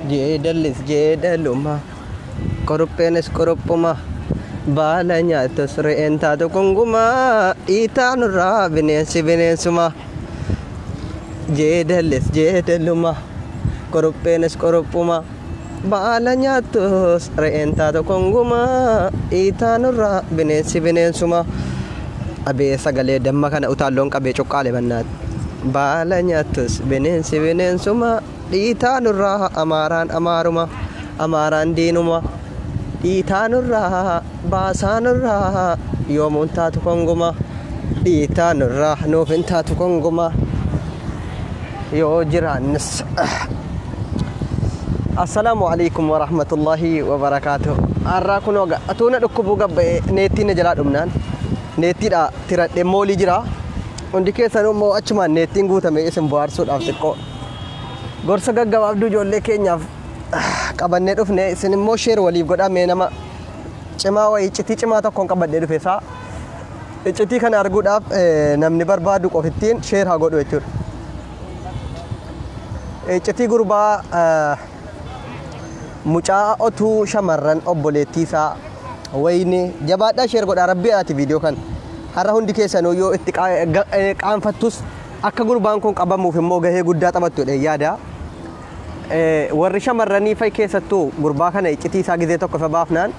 Jeedallis jeedaluma koroppenis koroppuma baala nyaatus re'een taatu kungumaa dhiitaanurraa bineensi bineensuma. Jeedallis jeedaluma koroppenis koroppuma baala nyaatus re'een taatu kungumaa dhiitaanurraa bineensi bineensuma. Abee sagalee damma kana utaalloon qabee cuqqaalee bannaati. Baala nyaatus bineensi bineensuma dhiitaanurraa amaaraan amaaruma amaaraan diinuma dhiitaanurraa baasaanurraa yoomuun taatu konguma dhiitaanurraa nuufin taatu konguma yoo jiraannis. Assalaamu alaikum wa rahmatullahi wa barakaatuh. Har'aa kunoo atuuna dhukkubuu gabba'e neettiin na jalaa dhumnaan neettiidha tiradhe moolii jira hundi keessan immoo achumaan neettiin guutame isin bohaarsuudhaaf xiqqoo gorsa gaggabaabduu ijoollee keenyaaf qabannee dhufne isin immoo sheer waliif godhamee nama cimaa wayii iccitii cimaa tokkoon qabadhee dhufe isaa iccitii kana arguudhaaf namni barbaadu qofittiin sheer haa godhu jechuudha. Iccitii gurbaa mucaa otuu shamarran obboleettii isaa wayini jabaadhaa sheer godhaa rabbii ati viidiyoo kan har'a hundi keessanuu yoo itti qaanfattus akka gurbaan kun qabamuuf immoo gahee guddaa taphatudha yaada. Warri shamarranii fay keessattuu gurbaa kana iccitii isaa gizee tokko ifa baafnaan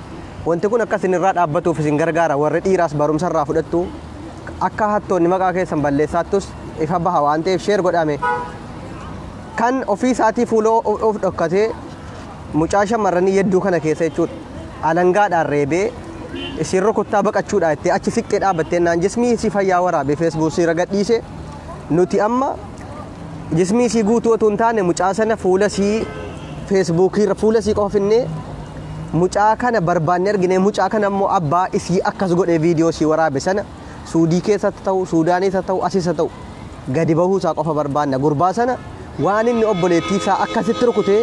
wanti kun akka isin irraa dhaabbatuuf isin gargaara. Warri dhiiraas barumsa irraa fudhattu akka hattoonni maqaa keessan balleessaattus ifa baha waan ta'eef sheer godhame kan ofii isaatii fuuloo of dhokkatee mucaa shamarranii yedduu kana keessa jechuudha. Alangaadhaan reebee isin rukuttaa baqachuudha itti achi siqxee dhaabbattee naan jismii si fayyaa waraabee feesbuukii irra gadhiise nuti amma jismii si guutuu otoo hin taane mucaa sana fuula si feesbuukii irra fuula si qofa finnee mucaa kana barbaanne argine mucaa kana immoo abbaa isii akkas godhee viidiyoo si waraabe sana Suudii keessatti ta'u Suudaanis haa ta'u Asiis haa ta'u gadi bahuu isaa qofa barbaanna. Gurbaa sana waan inni obboleettii isaa akkasitti rukutee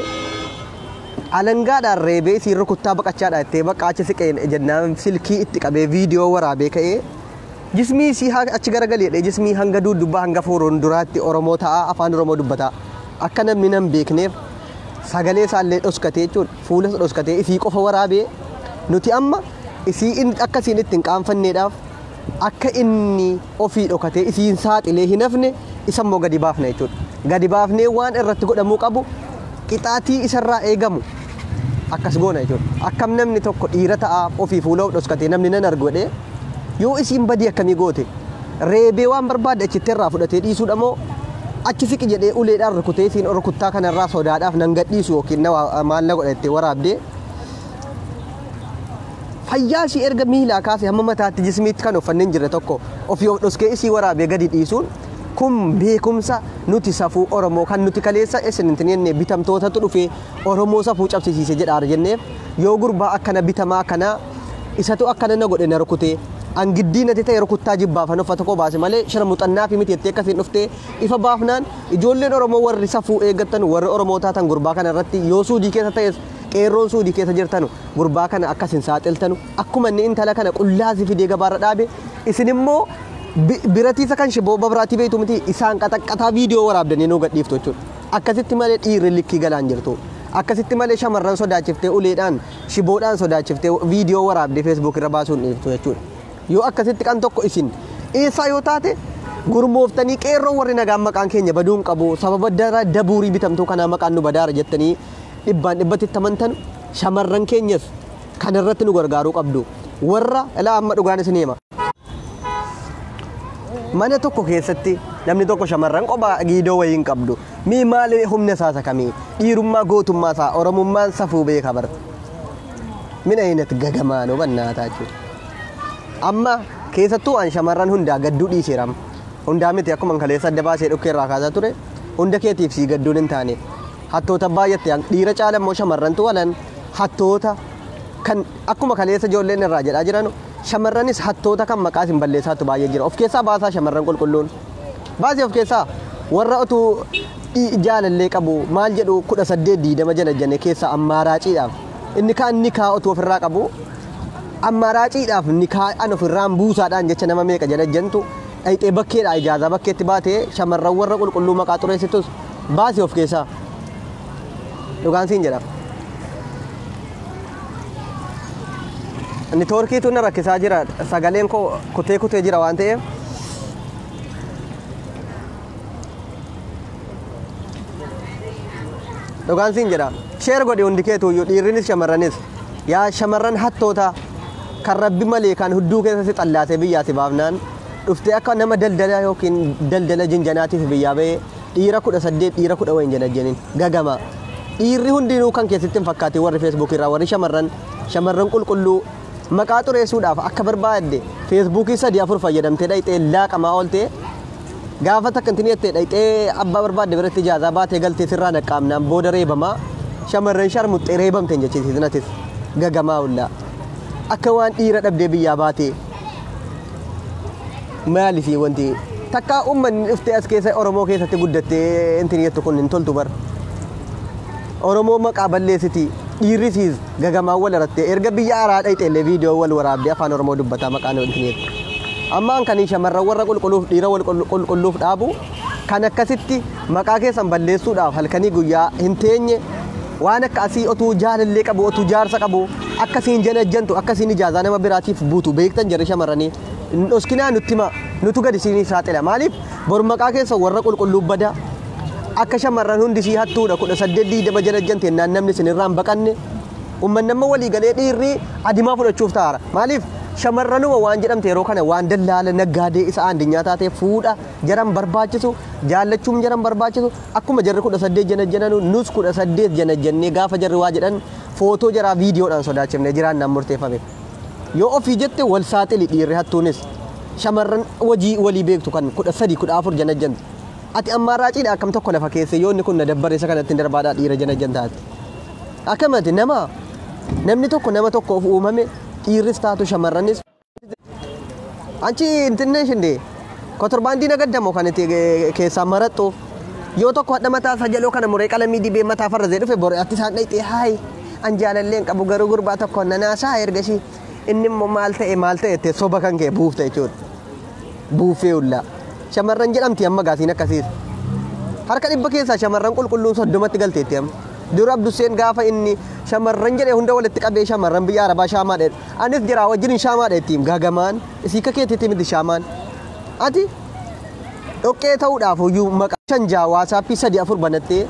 alangaadhaan reebee isin rukuttaa baqachaadha itti baqaacha siqeen jennaan silkii itti qabee viidiyoo waraabee ka'ee jismii si achi garagaleedha. Jismii hanga duudubbaa hanga fuuruun duraatti Oromoo ta'a afaan Oromoo dubbata akka namni nan beekneef sagalee isaallee dhoskatee jechuudha. Fuula dhoskatee isii qofa waraabee nuti amma isii akkasiin ittiin qaanfanneedhaaf akka inni ofii dhokatee isiin saaxilee hin hafne isa immoo gadi baafna jechuudha. Gadi baafnee waan irratti godhamuu qabu qixaatii isarraa eegamu akkas goona jechuudha. Akkam namni tokko dhiira ta'a ofii fuula dhoskatee namni nan argu jedhee yoo isiin badii akkamii goote reebee waan barbaade achitti irraa fudhatee dhiisuudha moo achi siqi jedhee uleedhaan rukutee isiin rukuttaa kanarraa sodaadhaaf nan gadhiisu yookiin maal na godhattee waraabdee fayyaa ishii erga miilaa kaasee hamma mataatti jismiitti kan uffanneen jirre tokko ofii of dhoskee isii waraabee gadi dhiisuun kun beekumsa nuti safuu Oromoo kan nuti kaleessa isin jennee bitamtootatu dhufee Oromoo safuu cabsisiise jedhaa jenneef yoo gurbaa akkana bitamaa kana isatu akkana na godhe na rukutee angiddiin ati ta'e rukuttaa jibbaafan uffata koo baase malee shira muuxannaa fi miti jettee akkasiin dhuftee ifa baafnaan ijoolleen Oromoo warri safuu eeggattan warri Oromoo taatan gurbaa kana irratti yoo Suudii keessa ta'es qeerroon Suudii keessa jirtanu gurbaa kana akkasiin saaxiltanu akkuma inni intala kana qullaasii fidee gabaarra dhaabe isin immoo biratiisa kan shiboo babraatii beektu miti isaan qaxaqqataa viidiyoo waraabdanii nuu gadhiiftu jechuudha. Akkasitti malee dhiirri likkii galaan jirtu. Akkasitti malee shamarran sodaachiftee uleedhaan shiboodhaan sodaachiftee viidiyoo waraabdee feesbuuk irra baasuun dhiiftu jechuudha. Yoo akkasitti kan tokko isin eessaa yoo taate gurmooftanii qeerroo warri nagaan maqaan keenya baduun qabu sababa dabuurii bitamtuu kanaa maqaan nu badaara jettanii dhibbaan dhibbatti amantan shamarran keenyas kanarratti nu gargaaruu qabdu. Warra ilaa amma dhugaan isin hima. Mana tokko keessatti namni tokko shamarran qophaa giidoo wayiin qabdu mii maali humna isaa sakamii dhiirummaa gootummaa isaa Oromummaan safuu beeka bar mina hinat gagamaanoo bannaataa jechuudha. Amma keessattuu an shamarran hundaa gadduu dhiiseeram hundaa miti akkuma kaleessa adda baasee dhukkee irraa kaasaa ture hunda keetiif sii gadduun hin taane hattoota baay'atte dhiira caala immoo shamarrantu walan hattoota kan akkuma kaleessa ijoolleen irraa jedhaa jiranu shamarranis hattoota kan maqaa isin balleessaatu baay'ee jira. Of keessaa baasaa shamarran qulqulluun baasee of keessaa warra otuu jaalallee qabu maal jedhu 18 jala jenne keessa ammaaraaciidhaaf inni kaan nikaa otuu ofirraa qabu ammaaraaciidhaaf nikaa an ofirraan buusaadhaan jecha nama meeqa jala jentu dhayxee bakkeedhaa ijaazaa bakkeetti baatee shamarran warra qulqulluu maqaa xureessitus baasee of keessaa dhugaan siin jedha. Neetwoorkiitu na rakkisaa jira sagaleen koo kutee jira waan ta'eef. Dhugaan siin jedha sheer godhe hundi keetu iyyuu dhiirrinis shamarranis yaa shamarran hattoota kan rabbi malee kan hudduu keessatti xallaatee biyyaati baafnaan dhuftee akka nama daldala yookiin daldala jinjanaatiif biyyaa ba'ee dhiira 18 dhiira 10 wayin janajjanin gagama dhiirri hundinuu kan keessatti hin fakkaate warri feesbuukii irraa warri shamarran qulqulluu maqaa xureessuudhaaf akka barbaadde feesbuukii 3-4 fayyadamtee dhayxee laaqamaa ooltee gaafa takka intin jettee dhayxee abbaa barbaadde biratti ijaazaa baatee galtee sirraa naqqaamnaan booda reebamaa shamarran sharmuxxee reebamteen jechiisinatis gagamaa ullaa akka waan dhiira dhabdee biyyaa baatee maaliif wanti takka uummanni dhuftee as keessa Oromoo keessatti guddattee intin jettu kun hin toltu bar Oromoo maqaa balleessiti dhiirrisiis gagamaa wal irratti erga biyya haaraa dhayxeellee viidiyoo wal waraabdee afaan Oromoo dubbataa maqaan intin jettu ammaan kan shamarran warra qulqulluuf dhiira wal qulqulluuf dhaabu kan akkasitti maqaa keessan balleessuudhaaf halkanii guyyaa hin teenye waan akka asii otuu jaalallee qabu otuu jaarsa qabu akkasiin janajjantu akkasiin ijaazaa nama biraatiif buutu beektan jarri shamarranii dhoskinaa nutu gadi siinii saaxila maaliif bor maqaa keessa warra qulqulluu bada akka shamarran hundi sii hattuudha 18 janajjante naan namni sinirraan baqanne ummanni amma walii galee dhiirri adimaa fudhachuuf taara maaliif shamarranuma waan jedhamte yeroo kana waan dallaala naggaadee isa aandinyaa taatee fuudha jaran barbaachisu jaallachuun jaran barbaachisu akkuma jarri 18 janajjananu nus 18 janajjannee gaafa jarri waa jedhan footoo jaraa viidiyoodhaan sodaachifne jiraan naan murteeffame yoo ofii jette wal saaxili dhiirri hattuunis shamarran wajii walii beektu kan 13-14 janajjante ati ammaa raaciidha akkam tokko lafa keessa yoo inni kun na dabbare isa kanatti darbaadhaa dhiira janajjan taate akkamati namni tokko nama tokkoof uumame dhiirris taatu shamarranis anchi intinneeshinde kotorbaandii nagaddamoo kan itti keessaa marattu yoo tokko hadha mataa sajaloo kana muree qalamii dibee mataa farrazee dhufe bore atti isaan dhayxee haay an jaalalleen qabu garuu gurbaa tokko nanaasaa ergasii inni immoo maal ta'e itti soba kan kee buufta jechuudha buufee ullaa shamarran jedhamti amma gaasiin akkasiis harka dhibba keessaa shamarran qulqulluun 30tti galteetti amma dura Abduseen gaafa inni shamarran jedhee hunda walitti qabee shamarran biyya arabaa shaamaa dheedha anis jira wajjin shaamaa dheettiim gaagamaan isii kakeetitti miti shaamaan ati dhoqqee ta'uudhaaf iyyuu maqaa shanjaa waasaappii 3-4 banattee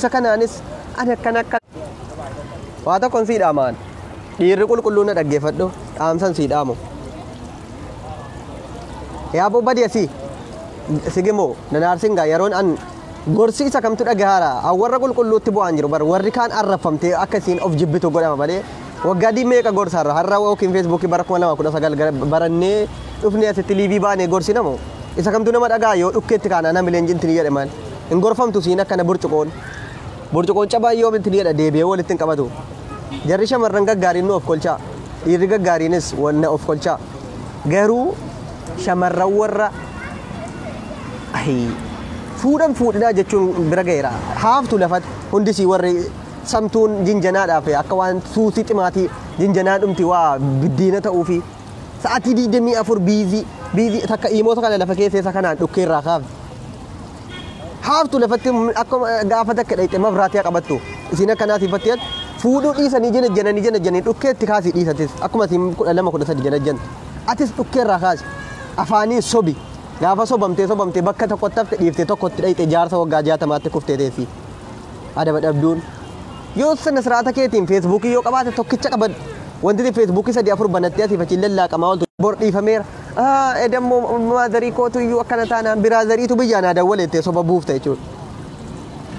isa kanaanis ani akka waa tokkoon sii dhaamaan dhiirri qulqulluu na dhaggeeffadhu dhaamsan sii dhaamu yaaboo badi asii sigimoo nanaarsingaa yeroon an gorsi isa kamtu dhagahaara warra qulqulluutti bu'aan jiru bar warri kaan arrafamtee akkasiin of jibbitu godhama malee waggaa meeqa gorsaarra har'a yookiin feesbuukii bara 2019 barannee dhufnee asitti liivii baanee gorsi namoo isa kamtu nama dhagaa yoo dhukkeetti kaana nama leenjintii jedhe maal hin gorfamtu siin akkana burcuqoon cabaa yoo bintii jedha deebi'ee walitti hin qabatu jarri shamarran gaggaariin nu of kolchaa dhiirri gaggaariinis wanna of kolchaa garuu shamarran warra fuudhinaa jechuun bira ga'eera haaftu lafat hundisii warri samtuun jinjanaadhaaf akka waan suusii ximaatii jinjanaa dhumti waa biddiina ta'uu fi sa'atii 24 biizii takka imoota kana lafa keesseessa kanaan dhukkeerraa haaftu lafatti akka gaafa takka dhayxe mabraatii qabattu isiin akkanaatiifatteet fuudhuu dhiisanii janajjanii dhukkeetti kaasii dhiisatis akkuma siin 12-13 janajjan atis dhukkeerraa kaasi afaanii sobi gaafa sobamtee bakka tokkotti hafte dhiiftee tokkotti dhayxe jaarsa waggaa 60 kuftee teessi adaba dhabduun yoo sana siraata keetiin feesbuukii yoo qabaate tokkicha qabad wanti feesbuukii 3-4 banattee asii fachiin lallaaqamaa ooltu bor dhiifameera edammoo maazarii kootu iyyuu akkana taanaan biraazariitu biyyaan adawwaleettee soba buufta jechuudha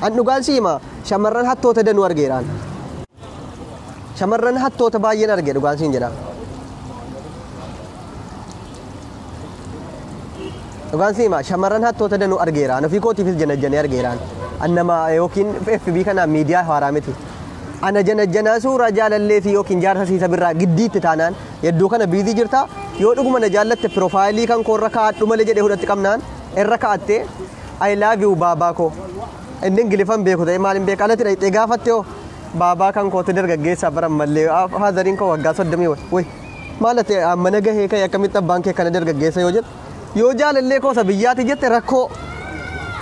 an dhugaan siima shamarran hattoota danuu argeeraan shamarran hattoota baay'een arge dhugaan siin jedha dhugaan siima shamarran hattoota danuu argeeraan ofii kootiifis janajjanee argeeraan annama yookiin FB kana miidiyaa haaraa miti ana janajjanaa suuraa jaalalleetii yookiin jaarsa siisa birraa giddiitti taanaan hedduu kana biizii jirta yoo dhuguma na jaallatte piroofaayilii kan koorra kaa'adhu malee jedhee hudhatti qabnaan irra kaa'attee I love you baabaa koo inni ingilifan beeku ta'e maal hin beeku alatti dhayxee gaafatte hoo baabaa kan kootu dargaggeessaa baran mallee haazariin koo waggaa 30 way maalate mana gahee kee akkamitti abbaan kee kana dargaggeessa yoo jedhu yoo jaalallee koo isa biyyaati jette rakkoo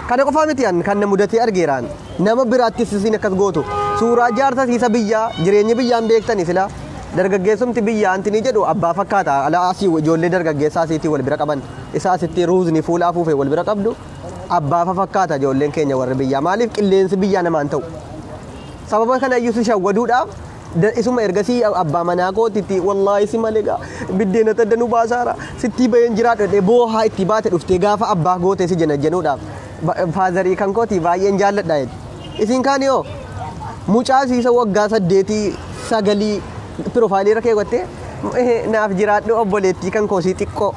kana qofaa miti kan na mudatee argeeraan nama biraattis isin akkas gootu suuraa jaarsa siisa biyyaa jireenya biyyaan beektani sila dargaggeessumti biyyaa antini jedhu abbaa fakkaata ala asii ijoollee dargaggeessaa asiitii wal bira qaban isaa asitti ruuzni fuula afuufee wal bira qabdu abbaa fakkaata ijoolleen keenya warri biyyaa maaliif qilleensi biyyaa namaan ta'u sababa kana iyyuu si shawwaduudhaaf isuma ergasii abbaa manaa kootitti wallaahi si malega biddeena taddanuu baasaara sitti bayeen jiraadhu boohaa itti baate dhuftee gaafa abbaa gootee si janajjanuudhaaf faazarii kan kooti baay'een jaalladha isin kaan yoo mucaa siisa waggaa 8-9 piroofaayilii irra keewwattee naaf jiraadhu obboleettii kan koosii xiqqoo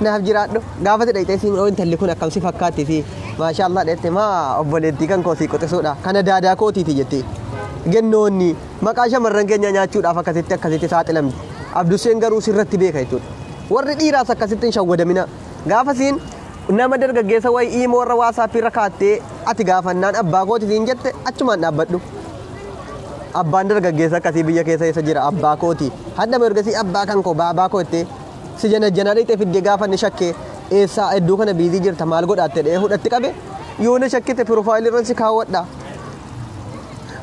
naaf jiraadhu gaafa dhayxee siin intalli kun akkam si fakkaatti fi maashaallah dhette maa obboleettii kan koosii qoxisuudha kana daadaa kootiiti jettee gennoonni maqaa shamarran keenya nyaachuudhaaf akkasitti saaxilamti Abduseen garuu sirratti beeka jechuudha warri dhiiraas akkasitti hin shawwadamina gaafa siin nama dargaggeessa wayii imoo irra waasaapii irra kaattee ati gaafannaan abbaa kootiin jette achumaan dhaabbadhu abbaan dargaggeessa akkasii biyya keessa isa jira abbaa kooti hadda ergasii abbaa kan koo baabaa koo jettee si janajjanaa dhayxee fiddee gaafa inni shakkee eessaa iddoo kana biizii jirta maal godhaatte dhee hudhatti qabe yoo na shakkite piroofaayilii irra si kaawwadha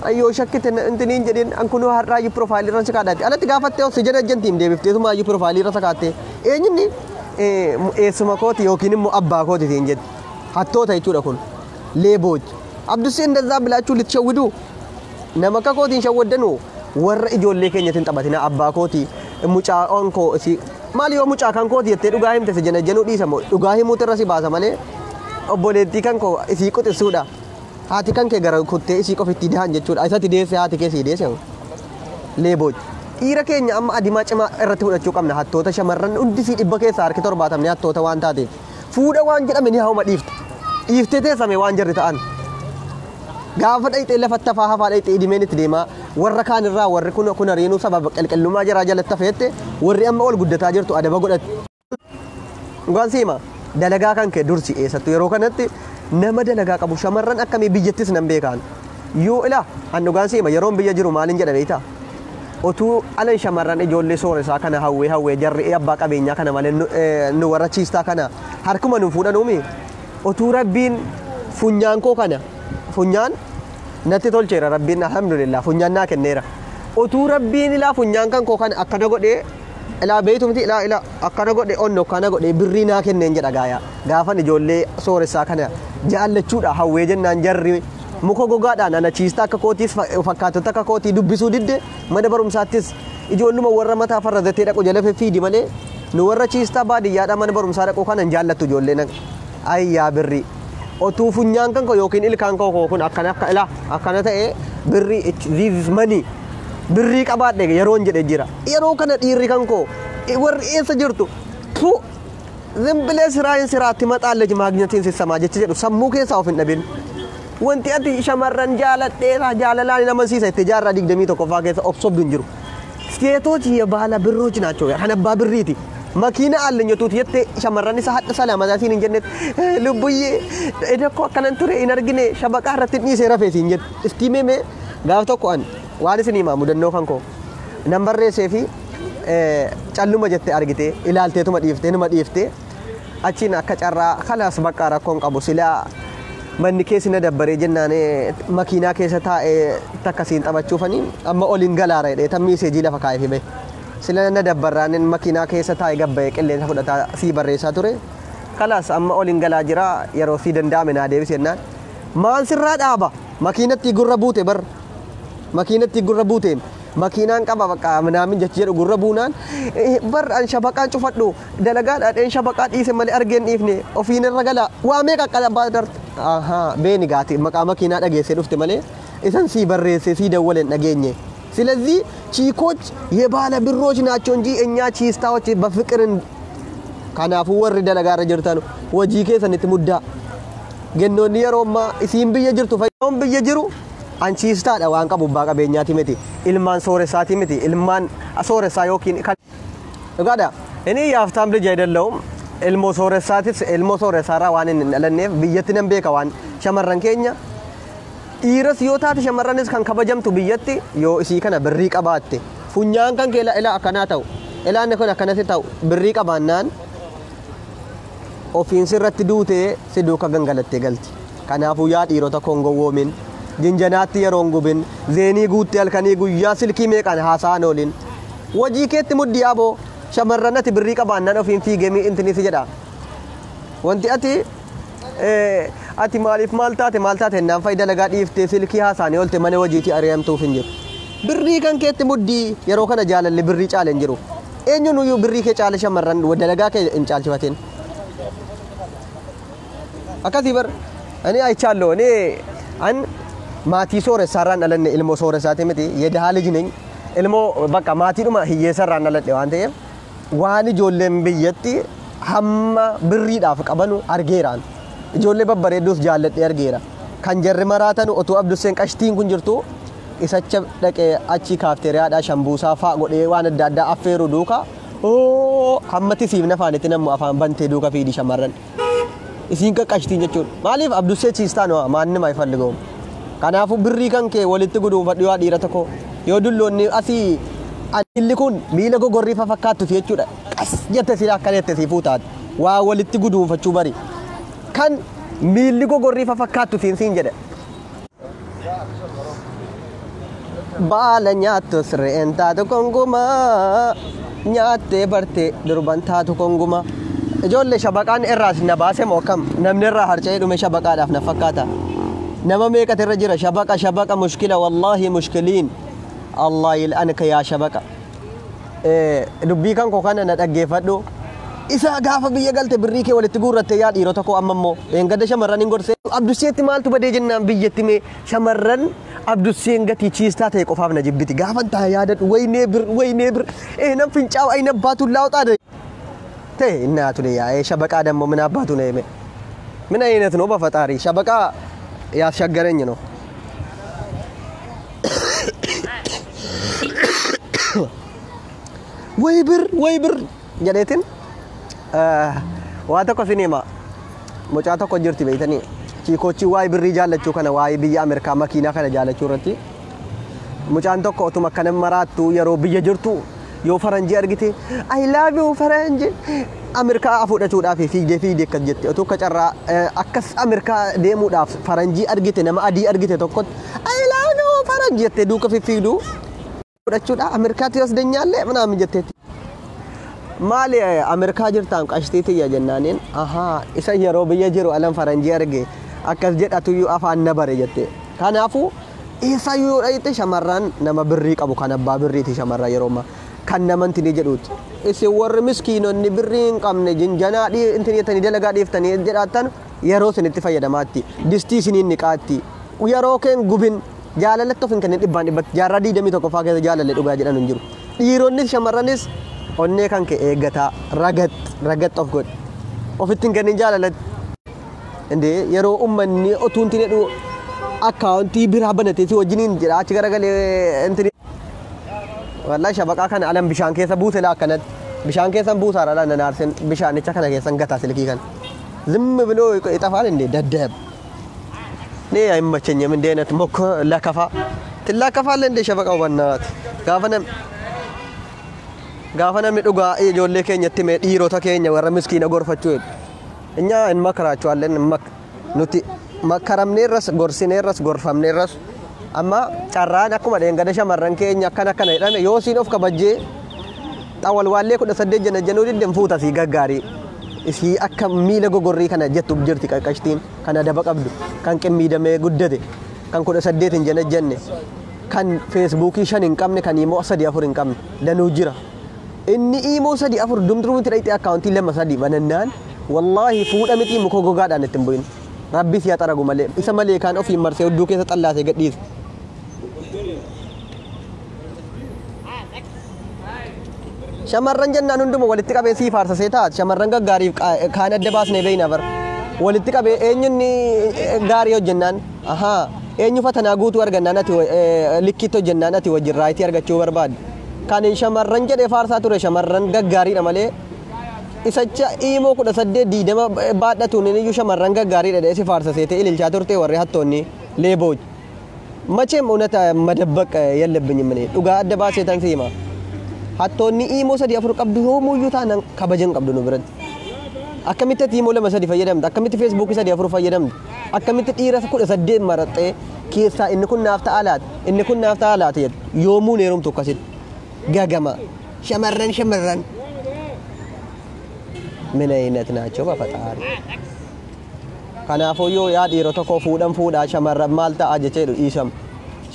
ayyoo shakkite intiniin jedhin an kunoo har'aayyuu piroofaayilii irra si kaadhaatti alatti gaafattee si janajjantiin deebifteetumaayyuu piroofaayilii irra sakaatte eenyinni eessuma kooti yookiin immoo abbaa kootitiin jedhe hattoota jechuudha kun leebooji Abduseen dazaa bilaachuu litshawwiduu nama akka kootiin shawwaddanu warra ijoollee keenyatiin taphatina abbaa kooti mucaa'oon koo si maal yoo mucaa kan kooti jettee dhugaa himte si janajjanuu dhiisa moo dhugaa himuutu irra si baasa malee obboleettii kan koo isii quxisuudha haati kan kee gara kuttee isii qofitti dahan jechuudha isatti deesse haati kee sii deesse leebooji dhiira keenya amma adimaa cimaa irratti fudhachuu qabna hattoota shamarran hundi sii dhibba keessaa harki 70 hattoota waan taateef fuudha waan jedhame ni hauma dhiiftee teessame waan jarri ta'an gaafa dhayxee lafatti hafaa hafaa dhayxee idimeen itti deemaa warra kaan irraa warri kun ariinuu sababa qalqallummaa jiraa jalatti hafeette warri amma ol guddataa jirtu adaba godhatti. Dhugaan siima dalagaa kan kee dursi eessattu yeroo kanatti nama dalagaa qabu shamarran akkamii biyyattis nan beekaan yoo ilaa an dhugaan siima yeroon biyya jiru maaliin jedha beektaa otuu alan shamarran ijoollee sooresaa kana hawwee jarri abbaa qabeenyaa kana malee nu warra chiistaa kana harkuma nu fuudhanuumi otuu rabbiin funyaan koo kana funyaan natti tolcheera rabbiin alhamdulillah funyaan naa kenneera otuu rabbiin ilaa funyaan kan koo kana akkana godhee ilaa beeytumti ilaa akkana godhe onno akkana godhe birrii naa kenneen jedha gaaya gaafan ijoollee sooressaa kana jaallachuudha hawwee jennaan jarri muka gogaadhaan ana chiistaa akka kootiis fakkaatota akka kootii dubbisuu didde mana barumsaattis ijoolluma warra mataa farradatee dhaqu jala fiidi malee nu warra chiistaa baadiyyaadhaa mana barumsaa dhaqu kanan jaallattu ijoolleen ayyaa birrii otuu funyaan kan koo yookiin ilkaan koo kun akkana ta'e birrii this money birrii qabaadhe yeroon jedhe jira yeroo kana dhiirri kan koo warri eessa jirtu tu zimbilee siraayin siraatti maxaalle maagnatiin sissamaa jecha jedhu sammuu keessaa of hin dhabin wanti ati shamarran jaaladheera jaalalaan namansiisa itti jaarraa 21 keessa obsobdu hin jiru ሴቶች የባህላ ብሮች ናቸው ያነባ ብሪቲ መኪና አለኝ ቱት የተ ሸመራን ሰሐጥ ሰላም አዛሲን እንጀነት ልቡዬ እደኮ ከነንቱሬ ኢነርግኔ ሸበቃ ረትኒ ሰረፌሲ እንጀት እስቲሜሜ ጋፍቶ ኮን ዋንስኒ ማሙ ደኖ ከንኮ ነምበር ሴፊ ጫሉመ ጀተ አርግቴ ኢላልቴቱ መዲፍቴ አቺና ከጨራ خلاص በቃ ረኮን ቀቡ ሲላ manni keessi na dabbare jennaane makiinaa keessa taa'ee takkasiin taphachuufanii amma oliin galaara jedhee tammii seejii lafa kaa'ee be sila na dabbarraanin makiinaa keessa taa'ee gabbayee qilleensa fudhataa sii barreessaa ture kalaas amma oliin galaa jira yeroo sii danda'ame naa deebis jennaan maan sirraa dhaaba makiinatti gurra buute bar makiinatti gurra buuteen makiinaan qaba bakka minaamin jechi jedhu gurra buunaan bar an shabaqaan cufadhu dalagaadhaan shabaqaa dhiise malee argeen dhiifne ofiin irra gala waa meeqa qalabaa darte aha beeni gaati maqaa makiinaa dhageessee dhufte malee isan sii barreesse sii dawwaleen dhageenye ስለዚህ ቺኮች የባለ ብሮች ናቸው እንጂ እኛ ቺስታዎች በፍቅርን ካናፉ ወር ደለጋረ ጅርታኑ ወጂ ከሰንት ሙዳ ገኖኒ የሮማ ሲም ብየ ጅርቱ ፈዮም ብየ ጅሩ አንቺ ስታዳ ዋን ቀቡባ ቀበኛቲ መቲ ኢልማን ሶረሳቲ መቲ ኢልማን አሶረሳ ዮኪን ጋዳ እኔ ያፍታም ልጅ አይደለሁም ኢልሞ ሶረሳቲስ ኢልሞ ሶረሳራ ዋንን ለኔፍ ብየትነም ቤካዋን ሸመረን ኬኛ ኢረስ ዮታት ሸመረንስ ካን ከበጀምቱ ብየቲ ዮ እሲ ከነ ብሪ ቀባቴ ፉኛን ካን ከላ ኢላ አከናታው ኢላን ከነ ከነተታው ብሪ ቀባናን ኦፊን ሲረት ዱቴ ሲዱ ከገንገለቴ ገልቲ ከናፉ ያ ዲሮታ ኮንጎ ወሚን jinjanaatti yeroon gubin zeenii guutti halkanii guyyaa silkii meeqan haasa'an oolin wajii keetti muddi yaaboo shamarran ati birrii qabaannan ofiin fiigemii intinisi jedha wanti ati maaliif maal taate naan fayida lagaa dhiiftee silkii haasa'anii oolte mana wajiitii ari'amtuuf hin jiru birrii kan keetti muddi yeroo kana jaalalli birrii caale hin jiru eenyuun uyyuu birrii kee caale shamarran dalagaa kee hin caalchifatin akkasii bar ani aychaallo ani an maatii sooressaarraan dhalanne ilmoo sooressaati miti yedahaa lijineen ilmoo bakka maatiidhuma hiyyeessarraan dhaladhe waan ta'eef waan ijoolleen biyyatti hamma birriidhaaf qabanu argeeraan ijoollee babbareedduus jaalladhe argeera kan jarri maraatan otoo Abdusseen qashtiin kun jirtu isacha dhaqee achi kaafteeriyaadhaa shambuusaa fa'a godhee waan adda addaa affeeru duuka hammati siif nafaanitti namni afaan bantee duuka fiidi shamarran isiin qaqqashtiin jechuudha maaliif Abdussee ciistaan maannima ifalligoo kanaafu birrii kan kee walitti guduunfadhu yaa dhiira tokko yoo dulloonni asii anilli kun miila gogorrii fakkaattu jechuudha qas jette sila akkana jette sii fuutaat waa walitti guduunfachuu bari kan miilli gogorrii fakkaattu siin jedhe baala nyaattus re'een taatu konguma nyaattee bartee durban taatu konguma ijoollee shabaqaan irraas na baase moo akkam namni irraa harca'ee dhume shabaqaadhaaf na fakkaata nama meeqatu irra jira shabaqa mushkila wallaahi mushkiliin allah yil'anka yaa shabaqa dubbii kan koo kana na dhaggeeffadhu isa gaafa biyya galte birrii kee walitti guurratte yaa dhiirota koo amma immoo eengada shamarran hin gorsee Abdusseetti maaltu badee jennaan biyyatti mee shamarran Abdusseen gatii ciistaa ta'e qofaaf na jibbiti gaafan taa yaadadhu waynee bir nan fincaa'u ayna abbaatuun laawxaadha te እናቱ ነው ያ ሸበቃ ደግሞ ምን አባቱ ነው የሜ ምን አይነት ነው በፈጣሪ ሸበቃ ያስቸገረኝ ነው ወይ ብር ጀዴትን ዋታ ኮሲኔማ ሞጫታ ኮጅርቲ በይተኒ ቺኮቺ ዋይ ብር ይጃለቹ ከነ ዋይ ብያ አሜሪካ መኪና ከነ ጃለቹ ረቲ ሙጫን tokko otuma kana maraattu yeroo biyya jirtu yoo faranji argite I love you faranji Amerika afuudhachuudhaaf fiigdee akka jette otoo kacarraa akkas Amerika deemuudhaaf faranji argite nama adii argite tokko I love you faranji jette duuka fiigdu afuudhachuudha Amerikaatti as denyaalle manam jetteeti maali Amerika jirtaan qashtiiti ya jennaaniin aha isa yeroo biyya jiru alan faranji arge akkas jedhatu yu afaan nabare jette kanaafu isa yu dhayte shamarran nama birrii qabu kan abbaa birriiti shamarra yeroo ma kan namanti ni jedhuuti isin warri miskiinonni birriin qabne jinjanaa intini tani dalagaa dhiiftanii jedhaatan yeroo sinitti fayyadamaatti distii siniin niqaatti yeroo keen gubin jaalalatti ofin kennin dhibbatti jaarraa 21 faa keessa jaalalle dhugaa jedhan hin jiru dhiironnis shamarranis onnee kan kee eeggataa ragat of godh ofittiin kennin jaalalatti inde yeroo ummanni otuunti jedhu akkaawuntii biraa banatee si wajjiniin jedha achi garagalee intini wallahi shabaqa kana alam bishaan keessa buuse la akkanat bishaan keessa buusaara la naarsen bishaanicha kana keessa gata silkii kan ዝም ብሎ ይጠፋል እንዴ ደደብ ne አይመቸኝም እንደ አይነት ሞኮ ለከፋ ትላከፋለ እንደ ሸበቃው በናት ጋፈነም ዱጋ የጆሌ ከኘት ሜ ዲሮታ ከኘ ወረ ምስኪና ጎርፈቹ እኛ እንመከራቸዋለን ኑቲ መከረምኔረስ ጎርሲኔረስ ጎርፈምኔረስ amma carraan akkuma dheengada shamarran keenya akkana jedhame yoo siin of kabajjee xawal wallee 18 jana januu didden fuuta si gaggaarii isii akka miila gogorrii kana jettu jirti qaqqashtiin kana daba qabdu kan qimmiidamee guddate kan 18 hin jana jenne kan feesbuukii 5 hin qabne kan imoo 3 4 hin qabne danuu jira inni imoo 3 4 dumdruutti dhayte akkaawuntii 2 3 banannaan wallahi fuudha miti muko gogaadhaan ittiin bu'in rabbi siya xaragu malee isa malee kan ofii marsee hudduu keessa xallaasee gadhiise shamarran jennaan hunduma walitti qabee sii faarsasee taat shamarran gaggaariif kaan adda baasnee beeyna bar walitti qabee eenyunni gaarii hojjennaan ahaa eenyu fatanaa guutuu argannaan ati likkitoo jennaan ati wajjin raayitii argachuu barbaad kan shamarran jedhee faarsaa ture shamarran gaggaariidha malee isacha imoo 18 diidama baadhatuun iyyuu shamarran gaggaariidha dheesi faarsasee ta'e ililchaa turte warri hattoonni leebooj macheem እውነታ መደበቅ የለብኝም እኔ ዱጋ adda baasee tan siima hattoonni imoo 3 4 qabdu hoomuyyuu taanaan kabajan qabdu nu biratti akkamitti imoo 2 3 fayyadamta akkamitti feesbuukii 3 4 fayyadamta akkamitti dhiira 18 maraxee keessa inni kun naaf ta'a laata inni kun naaf ta'a laata jedhu yoomuu neerumtu akkasitti gagama shamarran min ayinat naachoo bafaxaari kanaafuu yoo yaa dhiirota koo fuudhaa shamarran maal ta'a jechee dhiisam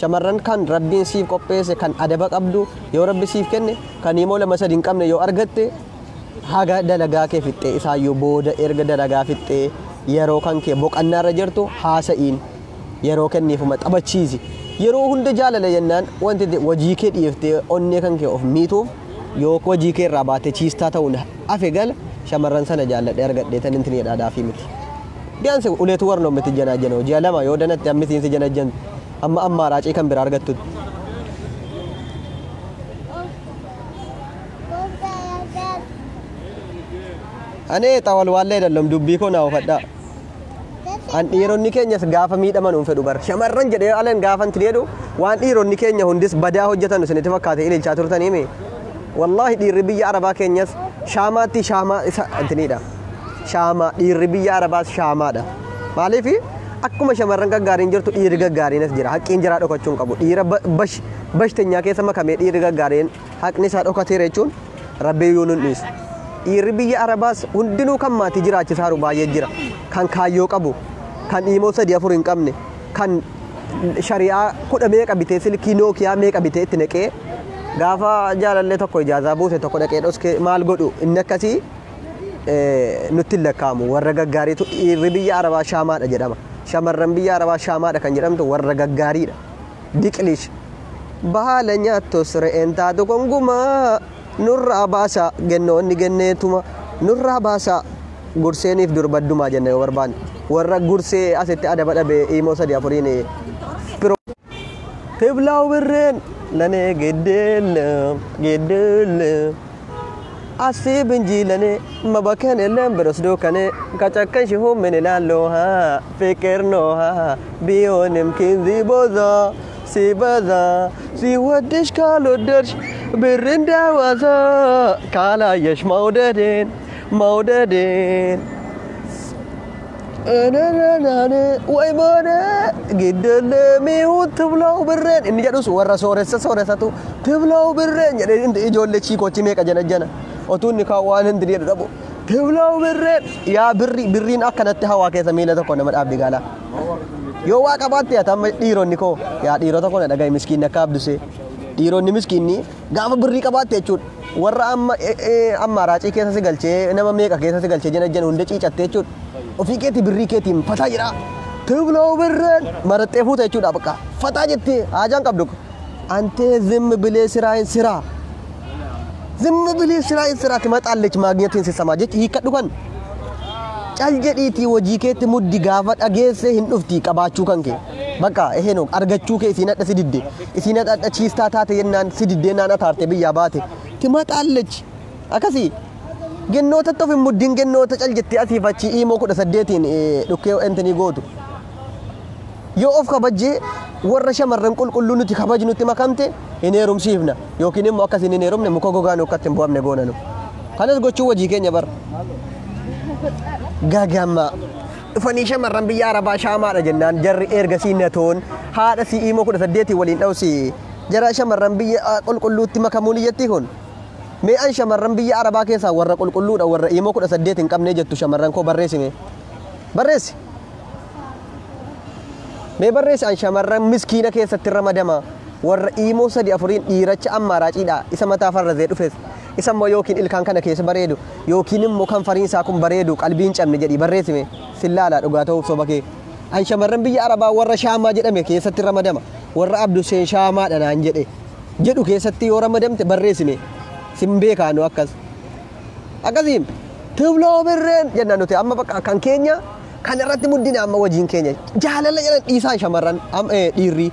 shamarran kan rabbiin siif qopheesse kan adaba qabdu yoo rabbi siif kenne kan immoo lama sadii hin qabne yoo argatte haga dalagaa kee fixxee isaayyuu booda erga dalagaa fixxee yeroo kan kee boqannaarra jirtu haasa'iin yeroo kenniifuma taphachiisi yeroo hunda jaalala jennaan wanti wajii kee dhiiftee onnee kan kee of miituuf yoo wajii kee irraa baatee ciistaa ta'uun hafe gala shamarran sana jaalladhe argadhee tan intin jedhaadhaafii miti biyaanse uleetu warnoo miti janaajanoo ji'a lama yoo danatti ammisiinsi janaajan amma raacii kan biraa argattu anee xawal waallee dallam dubbii koo naa ufadhaa an dhiironni keenyas gaafa miidhaman un fedhu bar shamarran jedhee aleen gaafan tileedhu waan dhiironni keenya hundis badaa hojjetan isinitti fakkaate ililchaa turtanii mee wallahi dhiirri biyya arabaa keenyas shaamaatti shaamaa isa antiniidha shaamaa dhiirri biyya arabaas shaamaadha maaliifi akkuma shamarran gaggaariin jirtu dhiirri gaggaariinas jira haqqiin jiraa dhokachuun qabu dhiira bashteenyaa keessa makamee dhiirri gaggaariin haqni isaa dhokateera jechuun rabbiyyuu nun dhiisa dhiirri biyya arabaas hundinuu kan maatii jiraachisaa baay'ee jira kan kaayyoo qabu kan dhiimoo 3-4 hin qabne kan shari'aa 10 meeqa bitee silkii nookiyaa meeqa bitee itti naqee gaafa jaalallee tokko ijaazaa buuse tokko dhaqee dhoskee maal godhu inni akkasii nutti lakkaamu warra gaggaariitu dhiirri biyya arabaa shaamaadha jedhama shamarran biyya arabaa shaamaadha kan jedhamtu warra gaggaariidha diqlish baala nyaattos re'een taatu gongumaa nurraa baasa gennoonni genneetuma nurraa baasa gurseeniif durbaddumaa jenna yoo barbaanne warra gursee asitti adaba dhabee imoo 3-4 tiblaa'u birreen lanee geddeelle asii binjiilane mabakane lemberos dokane kacakkan shihumene lalloha fikirnoha bionim kinzi boza si baza si wadish kaloddersh birrinda waza kala yesh maudadin way boone giddele mi'u tiblaa'u birreen inni jedhus warra sooressatu tiblaa'u birreen jedhee ijoollee chiikochi meeqa jana otuunni kan waan hindi jedhu dhabu tiblaa'u birreen yaa birriin akkanatti hawaa keessa miila tokko nama dhaabdi gaala yoo waa qabaatte atamma dhiironni koo yaa dhiirota koo na dhagaye miskiinni akka abdusee dhiironni miskiinni gaafa birrii qabaatte jechuudha warra amma raacii keessa si galchee nama meeqa keessa si galchee jana hunda ciicatte jechuudha ofii keetii birrii keetiin fataa jira tiblaa'u birreen maraxxee fuuta jechuudha bakka fataa jettee haajaan qabdu antee zimmi bilee siraayin siraa zimmi bilee siraayin siraati maxaallechi maagnetiin sisamaa jechi hiikkadhu kan cal jedhiitii hojii keetti muddi gaafa dhageessee hin dhufti qabaachuu kan kee bakka eheno argachuu kee isiin hadha sididde isiin hadha ciistaa taate jennaan sididdee naan ataarte biyyaa baate ti maxaallechi akkasii gennoota tofi muddiin gennoota cal jettee asiif achi imoo 18tiin dhukkee entanii gootu yoo of kabajjee warra shamarran qulqulluu nuti kabajnutti makamte hin heerumsiifna yookiin immoo akkasiin hin heerumne muka gogaan akkatti hin bu'amne goonanu kanas gochuu hojii keenya bar gagama dhufanii shamarran biyya arabaa shaamaadha jennaan jarri ergasii natoon haadha si imoo 18 waliin dhawsi jara shamarran biyya qulqulluutti makamuun iyyatti kun mee an shamarran biyya arabaa keessaa warra qulqulluudha warra imoo 18 hin qabne jettu shamarran koo barreessi mee barreessi an shamarran miskiina keessatti ramadama warra imoo 3-4 dhiiracha amma raaciidha isa mataa farrazee dhufes isa immoo yookiin ilkaan kana keessa bareedu yookiin immoo kan fariinsaa kun bareedu qalbiin cabne jedhi barreessime sillaala dhugaa ta'uuf soba kee an shamarran biyya arabaa warra shaamaa jedhame keessatti ramadama warra abduseen shaamaadha naan jedhu keessatti yoo ramadamte barreessime simbe kaanu akkasiin tiblaa'u birreen jenna nuti amma bakka kan keenya kan irratti muddina amma wajiin keenya jaalala jedhan dhiisaa shamarran dhiirri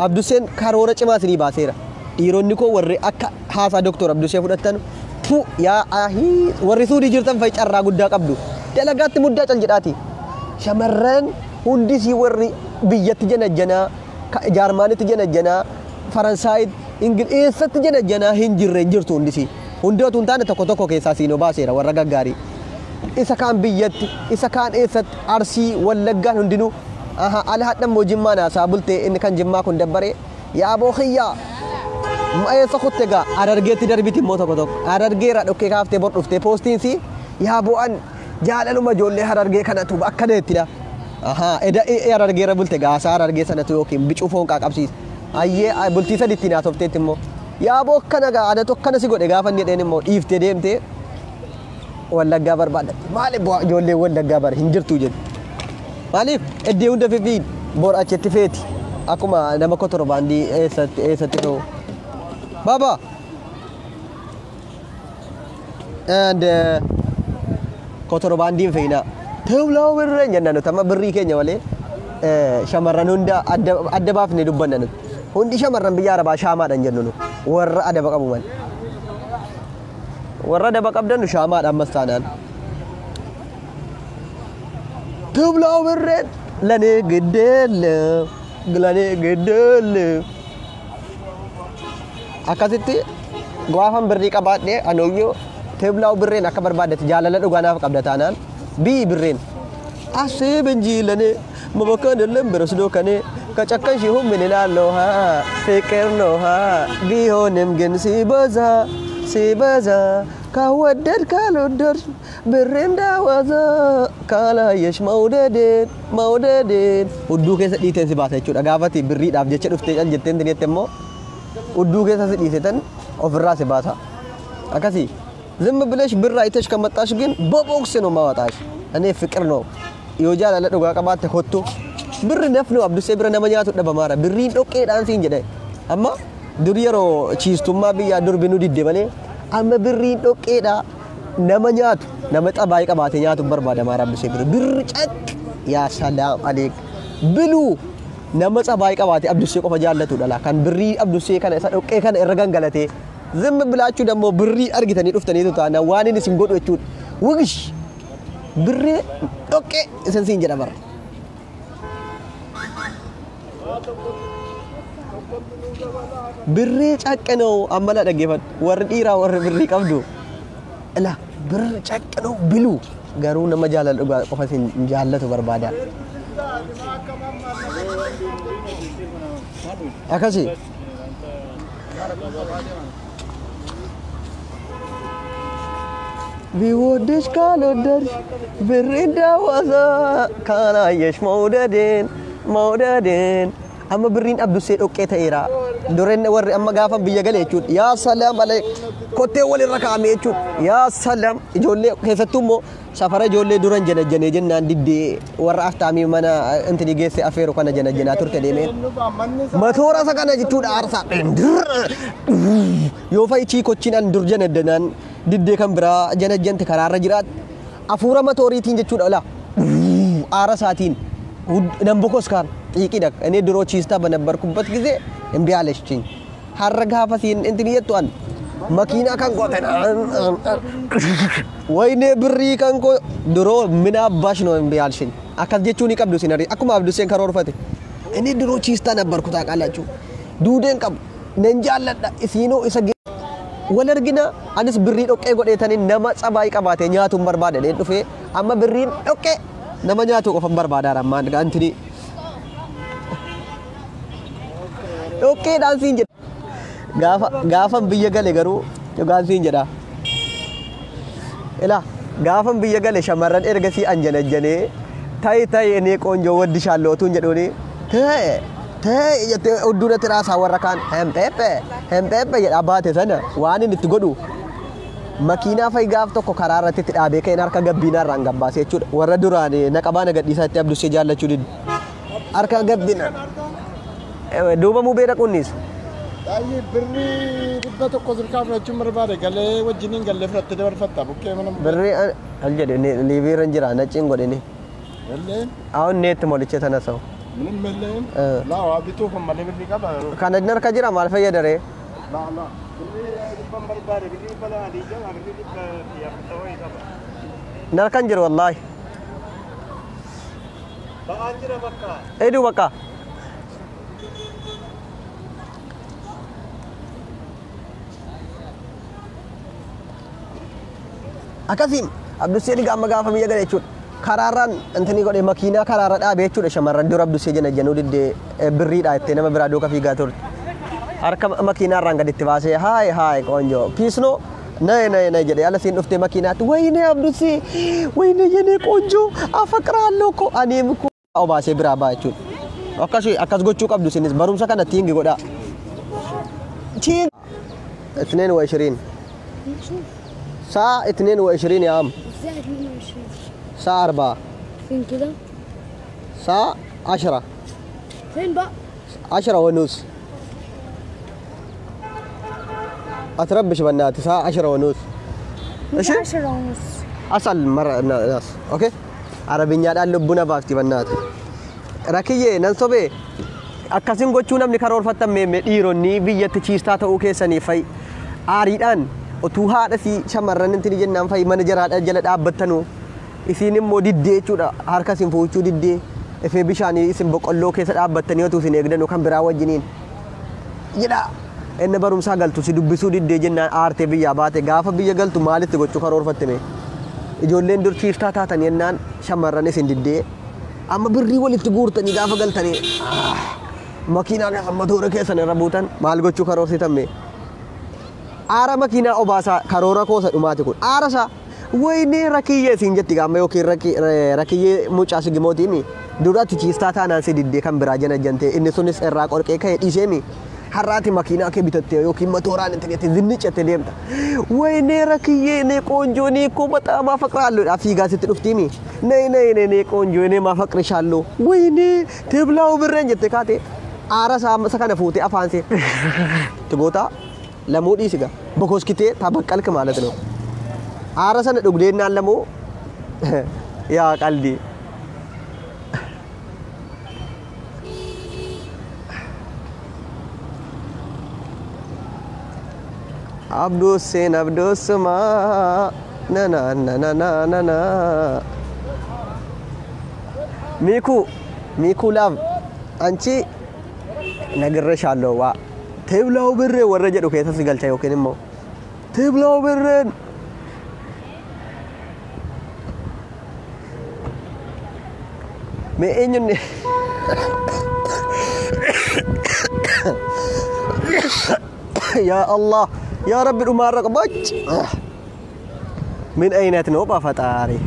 abduseen karoora cimaa sinii baaseera dhiironni koo warri akka haasaa doktor abdusee fudhattan warri suudii jirtan fa'i carraa guddaa qabdu dalagaatti muddaa cal jedhaati shamarran hundisii warri biyyatti janajjanaa jaarmaanitti janajjanaa faransaayit ingiliisatti janajjanaa hin jirtu hundisii hundootu hin taane tokko keessaa siinoo baaseera warra gaggaarii isa kaan biyyatti isa kaan eessatti arsii wallaggaan hundinuu aha ala haddan mo jimma na sabulte in kan jimma kun dabbare ya abo khiyya ma sa khuttega arargeeti darbiti mo tokko tokko arargeera dhokke kaafte bor dhufte postiin si ya abo an jaalaluma jolle harargee kanatu akkaneettida aha eda arargeera bulte gaasa arargee sanatu yokin bicu foon qaqabsiis ayyee bultii saditti na tofteetti immoo ya abo kana ga ada tokkana si godhe gaafa inni dheen immoo dhiifte deemte wallaggaa barbaada maaliif jolle wallaggaa bar hin jirtu jedhu maaliif eddee hunda fifiid bor achetti feeti akkuma nama kotorbaandii eessatti ta'u baba and kotorbaandiin feena teewlaa birree jennaan tama birrii keenya malee shamarran hunda adda baafne dubbanna hundi shamarran biyya arabaa shaamaadhaan jennu warra adaba qabu man warra adaba qabdan shaamaadhaan mastaanaan teewlaa birree lane geddeelle akkasitti gaafan birrii qabaadhe anooyyoo teewlaa birreen akka barbaadate jaalala dhugaanaaf qabda taanaan bii birreen asee benjiilane mabakane lemberes dokane kacakkan shi hummin ilaalloha fiqirnoha bihoንም ግን ሲበዛ ካወደድ ካልወደድ ብሬን ዳዋዛ ካላየሽ መውደዴን hudduu keessa dhiiteen si baasa jechuudha gaafati birriidhaaf jecha dhuftee cal jetteen dineette immoo hudduu keessa si dhiisetan ofirraa si baasa akkasii ዝም ብለሽ ብር አይተሽ ከመጣሽ ግን በቦክስ ነው ማዋጣሽ እኔ ፍቅር ነው ይወጃላ ለዱጋ ቀባተ ኮቶ ብር ነፍኑ አብዱሴ ብር ነመኛቱ ደበማራ ብሪን ዶቄዳን ሲን ጀደ አማ ዱሪየሮ ቺስቱማ ቢያ ዱርቢኑ ዲደ በለ አማ ብሪን ዶቄዳ ነመኛቱ ነመጣ ባይ ቀባተ ኛቱ በርባዳ ማራ አብዱሴ ብር ጨቅ ያ ሰላም አለክ ብሉ ነመጻ ባይ ቀባተ አብዱሴ ቆፈ ጃለቱ ደላ ካን ብሪ አብዱሴ ካን ዶቄ ካን እረጋንገለቴ ዝም ብላችሁ ደግሞ ብሪ አርግተን ይዱፍተን ይቱታና ዋኒን ሲንጎዶ እቹ ውግሽ ብሬ ኦኬ ሰንሲን ጀዳበር ብሬ ጫቀ ነው አመላ ደገፈን ወር ዲራ ወር ብሪ ቀብዱ እላ ብር ጫቀ ነው ብሉ ጋሩ ነመጃላል ቆፈሲን ጃለቱ በርባዳ አካሲ ቢወደሽ ካልወደድሽ ብሬን ዳዋዛ ካላየሽ መውደዴን አማ ብሪን አብዱሴ ዶቄ ተኤራ ዶሬን ወር አማ ጋፋን ብየ ገለ እቹ ያ ሰላም አለ ኮቴ ወል ረካሜ እቹ ያ ሰላም ጆሌ ከሰቱሞ ሰፈረ ጆሌ ዱረን ጀነጀነ ጀናን ዲዴ ወር አፍታሚ መና እንት ዲጌሴ አፌሮ ከነ ጀነጀና ቱርተ ደሜ መቶራ ሰከነ ጅቱ ዳርሳ እንድር ዮፋይ ቺ ኮቺን አንዱር ጀነደናን ዲዴ ከምብራ ጀነጀንት ከራረ ጅራት አፉራ መቶሪቲን ጀቹ ዳላ አራሳቲን ነምቦኮስካን ጥቂደክ እኔ ድሮ ቺስታ በነበርኩበት ጊዜ እምቢ አለችኝ ሐረጋፋሲን እንትን ይቷል መኪና ካን ቆተና ወይኔ ብሪ ካንኮ ድሮ ምን አባሽ ነው እምቢ አልሽኝ አካል ጀቹን ይቀብዱ ሲነሪ አኩማ አብዱሴን ከሮርፈቴ እኔ ድሮ ቺስታ ነበርኩ ታቃላችሁ ዱዴን ቀብ ነንጃለዳ ሲኖ ይሰገ ወለርግና አንስ ብሪ ዶቄ ጎዴተኒ ነማ ጸባይ ቀባቴ ኛቱን በርባደ ዱፌ አማ ብሪን ዶቄ ነማ ኛቱ ቆፈን በርባዳ ረማን ጋንትኒ ዶቄ ዳንሲን ጀ gaafan biyya gale garuu gaansiin jedha ila gaafan biyya gale shamarran ergasii anjanajjane tay ene qoonjo waddishallo tun jedhoni tay yete udduna tirasa warrakan hempepe jedha baate sana waan inni itti godhu makiinaa fay gaaf tokko karaarratti itti dhaabee keen harka gabbina irraan gabbaase jechuudha warra duraan naqabana gadhiisaa itti abdusee jaallachuu did harka gabbina duuba mubee dhaquunis Ayi birri dibbato kozirkaaf rachuun barbaade galee wajjiniin galee fudhattee dabarfatta bukkee mana birri al jedhe liibiirran jira naciin godhini Ellen awon neetti moliche tana saw ምንም የለም ላው አቢቱፍ ማለት ብሪ ቀባ ካነድነር ከጅራ ማል ፈየደሬ ላ ብሪ ድበን barbaade ብሪ በላ ዲጃ ብሪ ድበ ያፍተው ይቀባ ነርከን ጅር ወላሂ በአንጅራ በቃ ኤዱ በቃ akasim abdusseeni gaama gaafa biyya gale jechuudha karaaraan intini godhe makiinaa karaara dhaabee jechuudha shamarran dura abdusee jana januu diddee birriidha jettee nama biraa duuka fiigaa turte. Harka makiinaarraan gaditti baasee haay qoonjoo piisnoo nay jedhee ala siin dhuftee makiinaatti wayinee abdusee wayinee yenee qoonjoo afaqraaloo ko aneem ko obaasee biraa baa jechuudha. Akkas gochuu qabdu isinis barumsa kana tiingi godhaa. 22 ساعة 22 يا عم ازاي 22 ساعة 4 فين كده؟ ساعة 10 فين بقى؟ 10 ونص أتربش بناتي ساعة 10 ونص ماشي؟ 10 ونص أصل مرة ناس أوكي عربية قال لبنا بافتي بناتي ركية ننصبي أكاسين قوتشو نمني كارور فتم ميروني بيجي تشيستا تأوكي سني في آريدان utuu haadha fi shamarran inti jennaan fa'i mana jaraadha jala dhaabbattanu isin immoo diddee jechuudha harka isin fuuchuu diddee efee bishaanii isin boqqolloo keessa dhaabbattanii otuu isin eegdanu kan biraa wajjiniin jedha inni barumsaa galtu si dubbisuu diddee jennaan aartee biyyaa baate gaafa biyya galtu maalitti gochuu karoorfattime ijoolleen dur ciiftaa taatan jennaan shamarran isin diddee amma birrii walitti guurtanii gaafa galtanii makiinaa keessa motora keessan irra buutan maal gochuu karoorsitan Ara makiinaa obaasaa karoora koosa dhumaati kun aarasaa wayinee rakiyyee siin jetti gaamma yookiin rakiyyee mucaa sigimootiimi duratti ciistaa taanaan si diddee kan biraa jana jante inni sunis irraa qorqee ka'e dhiiseemi har'aati makiinaa kee bitattee yookiin motoraan inti zinniccate deemta wayinee rakiyyee nee qoonjoo nee koo baxaamaa faqraalloodhaa fiigaa sitti dhuftiimi nee qoonjoo nee maa faqrishaallo wayinee teeblaa birreen jette kaate aarasaa isa kana fuutee afaansee tigoota lamuu dhiisiga bokoskitee tabaqqalka ማለት ነው አረሰነ ዱግዴና ለሙ ያ ቀልዲ አብዱስማ ናና ሚኩ ላቭ አንቺ ነግሬሻለሁ ዋ تبلاو برّ ورّجة دوكيتا سيقال تايو كنمو تبلاو برّن مئين يا الله يا رب الأمار رقبج من أين تنوبة فتاري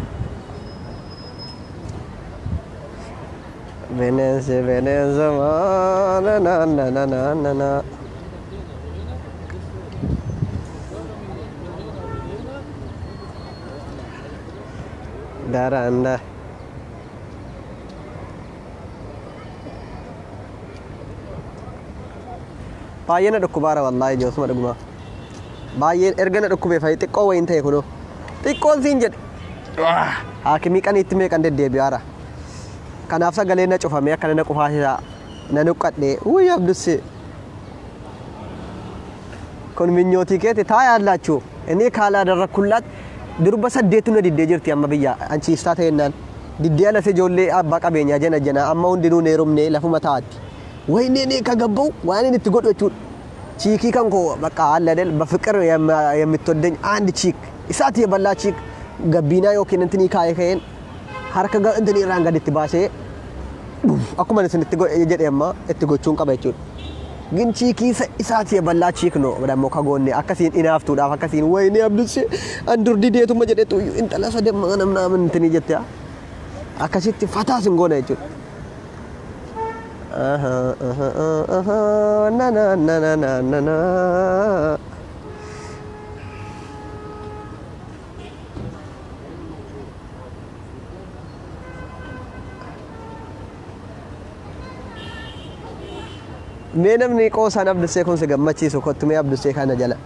Venezuela na Daranda Baay'een dhukkubara wallahi joosuma dhuguma baay'een ergana dhukkubee fa'i xiqqoo wayin ta'e kuno xiqqoon siin jedhe haakimii qaniitti meeqan deddeebi'aara kanaaf sagalee na cufamee akkana na qufaasisaa na nuqqadhee wuy abdusse kun minyootii keeti taa yaallachuu inni kaalaa darrakkullaat durba saddeetu na diddee jirti amma biyya anchiistaa ta'ennaan diddee alas ijoollee abbaa qabeenyaa jana amma hundinuu neerumnee lafuma taa'atti ወይኔ ከገባው ዋኔን ትጎዶ ቺኪ ከንኮ በቃ አለ አይደል በፍቅር የምትወደኝ አንድ ቺክ እሳት የበላ ቺክ ገቢና ዮኪን እንትኒ ካይከን ሀርከ እንትኒ ራንጋድ ትባሴ አኩማ ለስን ትጎ የጀደማ እትጎቹን ቀበቹ ግን ቺኪ እሳት የበላ ቺክ ነው ደሞ ከጎኔ አከሲን ኢናፍቱ ዳፍ አከሲን ወይኔ አብዱስ አንዱር ዲዴቱ መጀደቱ እንተላሰ ደም ምናምን እንትኒ ጀታ አከሲት ፈታስን ጎነ ይቹ na namni qoosan abdusee kun si gammachiisu kottumee abdusee kana jala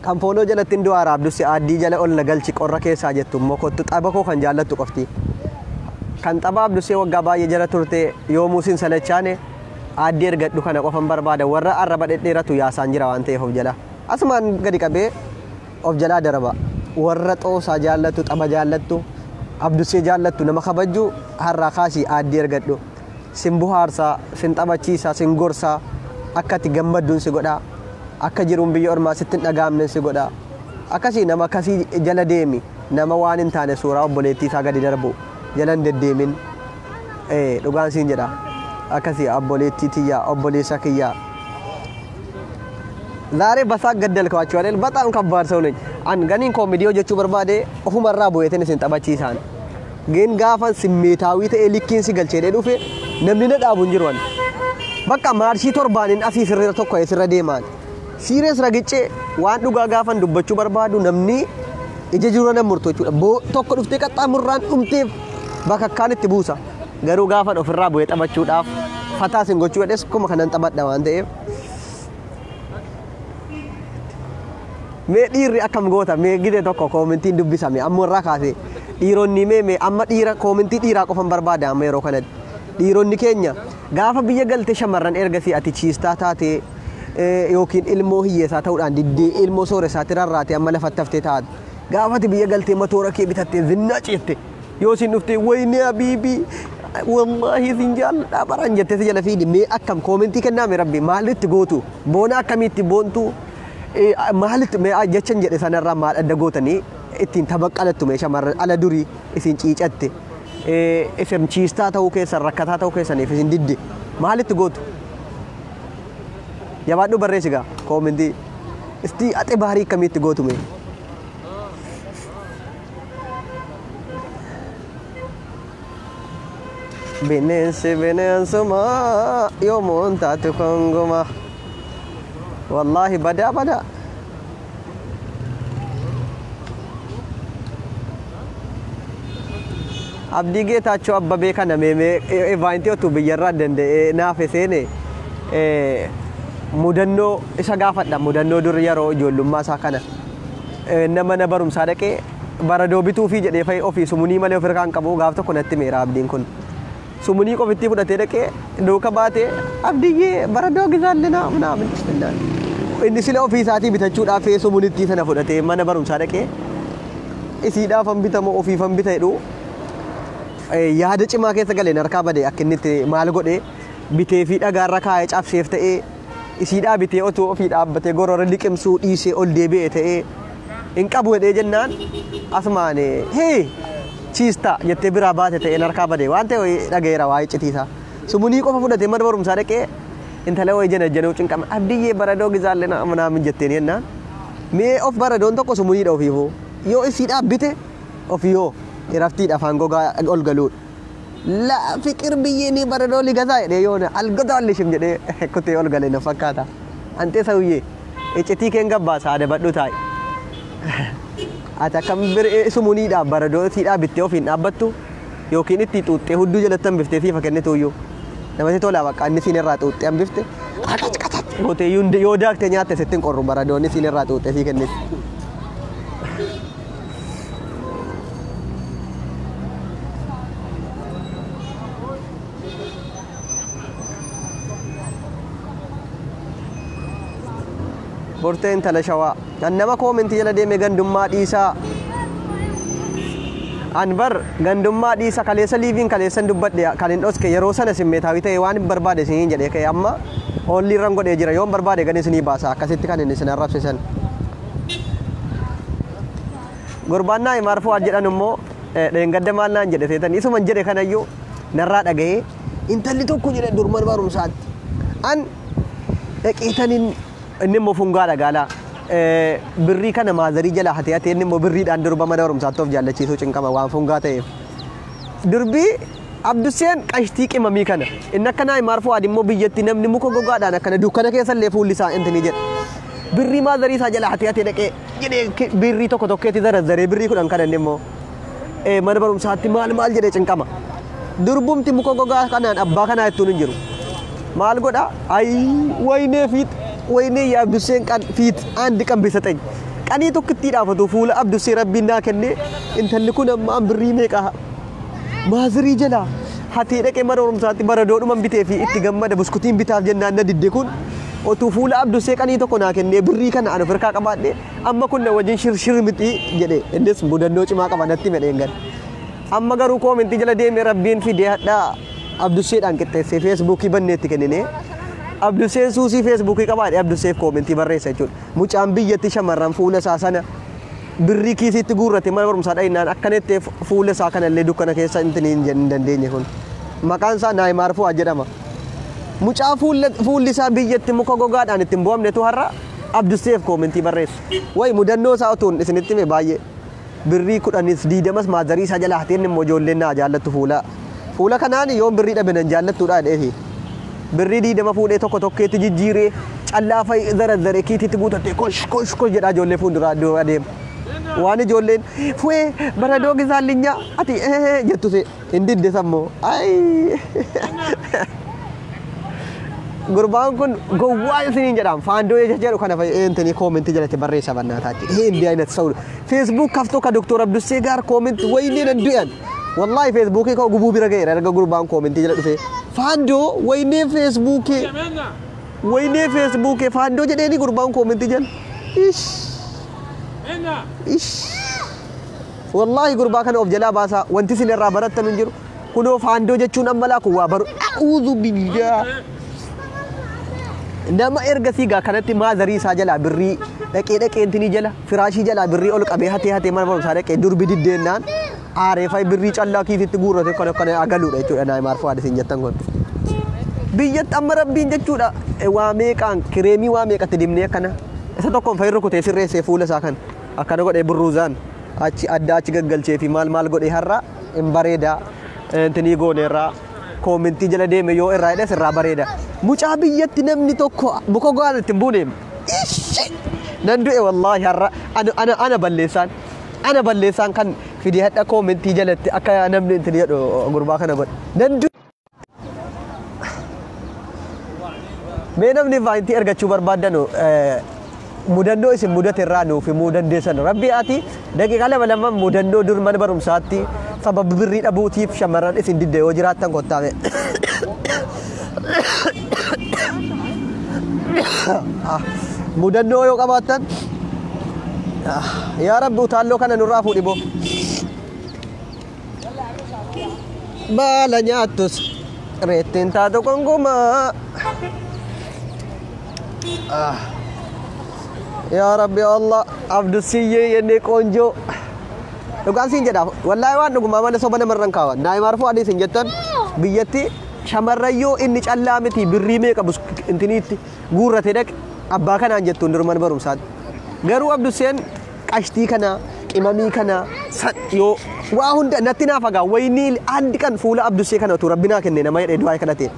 kan foonoo jalatti hin du'aara abdusee addii jala ol na galchi qorra keessaa jettu immoo kottu xaba koo kan jaallattu qofti kan xaba abdusee waggaa baay'ee jala turte yoo muusin salachaane addii ergadhu kana qofan barbaada warra arraba dhedheeratu yaasaan jira waan ta'eef of jala asumaan gadi qabee of jalaa daraba warra xoosaa jaallattu xaba jaallattu abdusee jaallattu nama kabajju harraa kaasii addii ergadhu sin buhaarsa sin taphachiisa sin gorsa akkati gammadduun si godha akka jiruun biyya ormaa sittin dhagaamnen si godha akkasii nama akkasii jala deemi nama waan hin taane suuraa obboleettii isaa gadi darbu jala hin deddeemin dhugaan siin jedha akkasii obboleettii tiyyaa obboleessa kiyyaa ዛሬ በሳቅ ገደልኳቸው አይደል በጣም ከባድ ሰው ነኝ አንገኒን ኮሜዲዮ ጀቹ በርባዴ ኦሁመራ ቦየተን ሲንጠባቺሳን ግን ጋፋን ስሜታዊ ተኤሊኪን ሲገልቼ ዱፌ ነምኒነ ዳቡን ጅሯል በቃ ማርሺ ቶርባንን አሲ ስረ ተኮ የስረ ዴማን ሲሪየስ ረግጬ ዋን ዱጋ ጋፋን ዱበቹ በርባዱ ነምኒ እጀጅሮነ ሙርቶቹ ቦ ተኮ ዱፍቴ ቀጣ ሙራን ኡምቴ በከካንት ቡሳ ገሩ ጋፋን ኦፍራ ቦየ ጠባቹ ዳፍ ፈታሲን ጎቹ ወደስ ኮማ ከነን ጠባዳ ዋንዴ me dhiirri akkam goota me gide tokko commentiin dubbisame ammoorraa kaase dhiironni me amma dhiira commentii dhiiraa qofan barbaada amma yeroo kanatti dhiironni keenya gaafa biyya galte shamarran ergasii ati ciistaa taate yookiin ilmoo hiyyeessaa ta'uudhaan diddee ilmoo sooresaatti rarraate amma lafatti haftee taate gaafati biyya galtee matoora kee bitattee zinnaa ciifte yoo sin dhuftee wayne habiibii wallahi sin jaalladha baran jettee si jala fiidi me akkam commentii kennaame rabbi maalitti gootu boona akkamitti boontu maalitti me ajjachan jedhe sanarraa maal adda gootanii ittiin tabaqqalattu me shamarran ala durii isin ciicatte isin ciistaa ta'uu keessan rakkataa ta'uu keessaniif isin didde maalitti gootu jabaadhu barreessigaa koomentii isti ate baarii akkamitti gootu me bineensuma yoomuun taate kongoma والله بدا abdi geetaachoo abbabee kana meemee evaantii otuu biyyarraa danda'e naafeseene mudannoo isa gaafadha mudannoo dur yeroo ijoollummaa isaa kana nama na barumsaa dhaqee baradoo bituufii jedhee fa'i ofii sumunii malee of irkaan qabu gaaf tokko natti meera abdiin kun sumunii qofittii fudhatee dhaqee duuka baatee abdiyyee baradoo gizaallinaa ምናምን ይላል inni sila ofii isaatii bitachuudhaaf sumunittii sana fudhatee mana barumsaa dhaqee isiidhaaf hambitamu ofiif hambitedhu yaada cimaa keessa galeen harkaa badee akka inni itti maal godhee bitee fi dhagaarra kaa'ee cabseef ta'ee isiidhaa bitee otoo ofii dhaabbatee gorora liqimsuu dhiisee ol deebi'ee ta'ee hin qabu jedhee jennaan asumaan hee ciista jettee biraa baate ta'ee harkaa badee waan ta'e dhageera waa'ee citiisaa sumunii qofa fudhatee mana barumsaa dhaqee intala way jana janu cinkam abdiyyee baradoo gizaalena ምናምን jetteen yennaan mee of baradoon tokko sumunii dha ofiifoo yoo isiidhaa bite ofiyoo iraftiidha afaan gogaa ol galuudha la fiqir biyyeenii baradoo ligataa jedhee yoona algotaa allishim jedhee kutee ol galee na fakkaata antee sawiyyee iccitii keen gabbaasa adabadhu taa'e ati akkam sumuniidhaaf baradoo isiidhaa bittee ofiin dhaabbattu yookiin itti xuuxxee hudduu jalattan biftee siifa kennituuyyuu namatti tola bakka inni siin irraa xuuxxee hambifte gootee yoo daakte nyaatte sittiin qorru baradoonni siin irraa xuuxxee sii kenniti borteen tala shawaa kan nama koomentii jala deeme gandummaa dhiisaa anbar gandummaa dhiisa kaleessa liiviin kaleessan dubbadhe kan hin dhoske yeroo sana simmeetaawii ta'e waan barbaade isin jedhee ka'e amma oolli irraan godhee jira yoon barbaade gan isinii baasa akkasitti kan inni isin arrabsisan gurbaannaa imaarfoo jedhan immoo dheengadda maalnaan jedhe seetan isuman jedhe kanayyuu narraa dhaga'ee intalli tokko jedhe durman barumsaatti an dhaqiitaniin inni immoo fungaa dhagaalaa birrii kana maazarii jala hatee hatee inni immoo birriidhaan durba mana barumsaatti of jaallachiisuu cinqama waan fungaa ta'eef durbii abduseen qashtii qimamii kana inni akkanaa imaarfoo adi immoo biyyatti namni muka gogaadhaan akkana dukkana keessallee fuulli isaa intini jedhe birrii maazarii isaa jala hatee hatee dhaqee jedhee birrii tokko tokkeetti zarazzaree birrii kudhan kana inni immoo mana barumsaatti maal jedhee cinqama durbumti muka gogaa kanaan abbaa kanaa jettuun hin jiru maal godha ayi waynee fiit waynee yaa abduseen kan fiit andi kan bisatay qanii tokkitti dhaafatu fuula abdusee rabbiin naa kenne intalli kun amma birrii meeqa maazarii jala hatee dhaqee mana barumsaatti baradoodhuman bitee fi itti gammada buskutiin bitaaf jennaan na didde kun otuu fuula abdusee qanii tokko naa kenne birrii kana an ofirkaa qabaadhe amma kun na wajjin shirshir miti jedhe innis mudannoo cimaa qaba natti medheen gan amma garuu koomentii jala deeme rabbiin fidee hadhaa abduseedhaan qixxeessee feesbuukii banneetti kennine abduseen suusii feesbuukii qabaadhe abduseef koomentii barreessa jechuudha mucaan biyyatti shamarran fuula isaa sana birrii kiisitti guurrate mana barumsaa dhaynaan akkanatti fuula isaa kanallee dukkana keessa intiniin hin dandeenye kun maqaan isaa Naayimaar Fu'aad jedhama. Mucaa fuulli isaa biyyatti muka gogaadhaan ittiin bu'amnetu har'a Abduseef koomentii barreessu. Wayi mudannoo isaa otuun isinitti hime baay'ee birrii 10 maazarii isaa jala hateen immoo ijoolleen naa jaallattu fuula kanaan yoon birrii dhabe nan jaallattuudha jedhee birrii 20 fuudhee tokko tokkeetti jijjiiree callaa fa'i zarazzare kiititti guutatte kosh jedhaa ijoollee fuulduraa adeema. Waan ijoolleen fu'ee baradoo gisaallinyaa ati jettu se hin didde sammoo gurbaan kun gowwaa isiniin jedhama faandoo jedhu kana fayyadamtanii koomentii jalatti barreessa bannaataatti hindi ayinat sa'u feesbuuk kaftoo ka doktor Abdusee gaar koomentii wayinii nan du'an wallahi feesbuukii koo gubuu bira ga'eera erga gurbaan koomentii jala dhufe faandoo wayinii feesbuukii faandoo jedheeni gurbaan koomentii jala ish wallahi gurbaa kana of jalaa baasaa wanti isin irraa barattan hin jiru kunoo faandoo jechuun ammalaa kun waa baru a'uudhu biyyaa nama ergasii gaa kanatti maazarii isaa jala birrii dhaqee intini jala firaashii jala birrii ol qabee hatee mana barumsaa dhaqee durbi diddeennaan aareefaa birrii callaa kiisitti guurrate kana agaluudha jechuudha Naayimaar Fu'aad isin jettan kun biyyatti amma rabbiin jechuudha waa meeqaan kireemii waa meeqatti dibnee akkana isa tokkoon fayyirra kutee sirreessee fuula isaa kan akkana godhee burruuzaan achi adda achi gaggalchee fi maal godhee har'a hin bareedaa intinii gooneerraa koomentii jala deeme yoo irraa hidhes irraa bareeda. Mucaa biyyatti namni tokko muka gogaan ittiin buuneem. Nan du'e wallaahi har'a ana balleessaan kan fidee hadha koomentii jalatti akka namni ittiin jedhu gurbaa kana godhe. Nan du'e. Mee namni vaayintii argachuu barbaaddan mudannoo isin mudate irraa nuuf himuu dandeessan rabbi ati daqiiqaa lama mudannoo dur mana barumsaatti sababa birrii dhabuutiif shamarran isin didde yoo jiraattan kottaame. Mudannoo yoo qabaattan yaa rabbi utaalloo kana nurraa fuudhi boo baala nyaattus reettiin taatu gonkumaa yaa rabbi Allah Abdusiyyee yennee qoonjoo dhugaan siin jedhaaf wallaahi waan dhugumaa malee soba namarran kaawan Naayimaar Fu'aad isin jettan biyyatti shamarrayyoo inni callaa miti birrii meeqa intiniitti guurrate dhaqe abbaa kanaan jettuun durman barumsaati garuu Abduseen qashtii kana qimamii kana yoo waa hunda natti naaf hagaa waynii andi kan fuula Abdusee kana utuu rabbinaa kenne nama jedhee du'aa kadhatee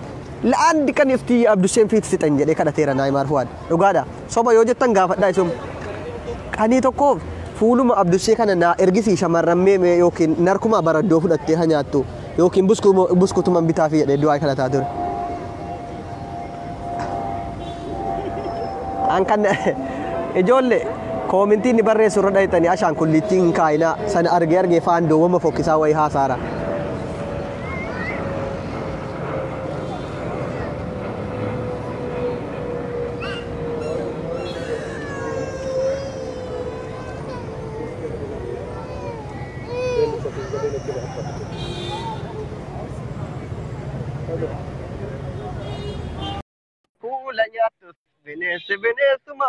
la'aandi kan iftii Abduseen fiitsixan jedhee kadhateera Naayimaar Fu'aad dhugaadha soba yoo jettan gaafadhaa isum qanii tokkoof fuuluma Abdusee kana naa ergisii shamarran mee yookiin narkuma baraddoo fudhattee ha nyaattu yookiin buskutuman bitaa fi jedhee du'aa kadhataa ture. An kan ijoollee koomentiin ni barreessu irra dhayitanii ashaan kullittiin kaayinaa sana argee faandoo wama fokkisaa wayii haasaara. Fuula nyaattus bineensuma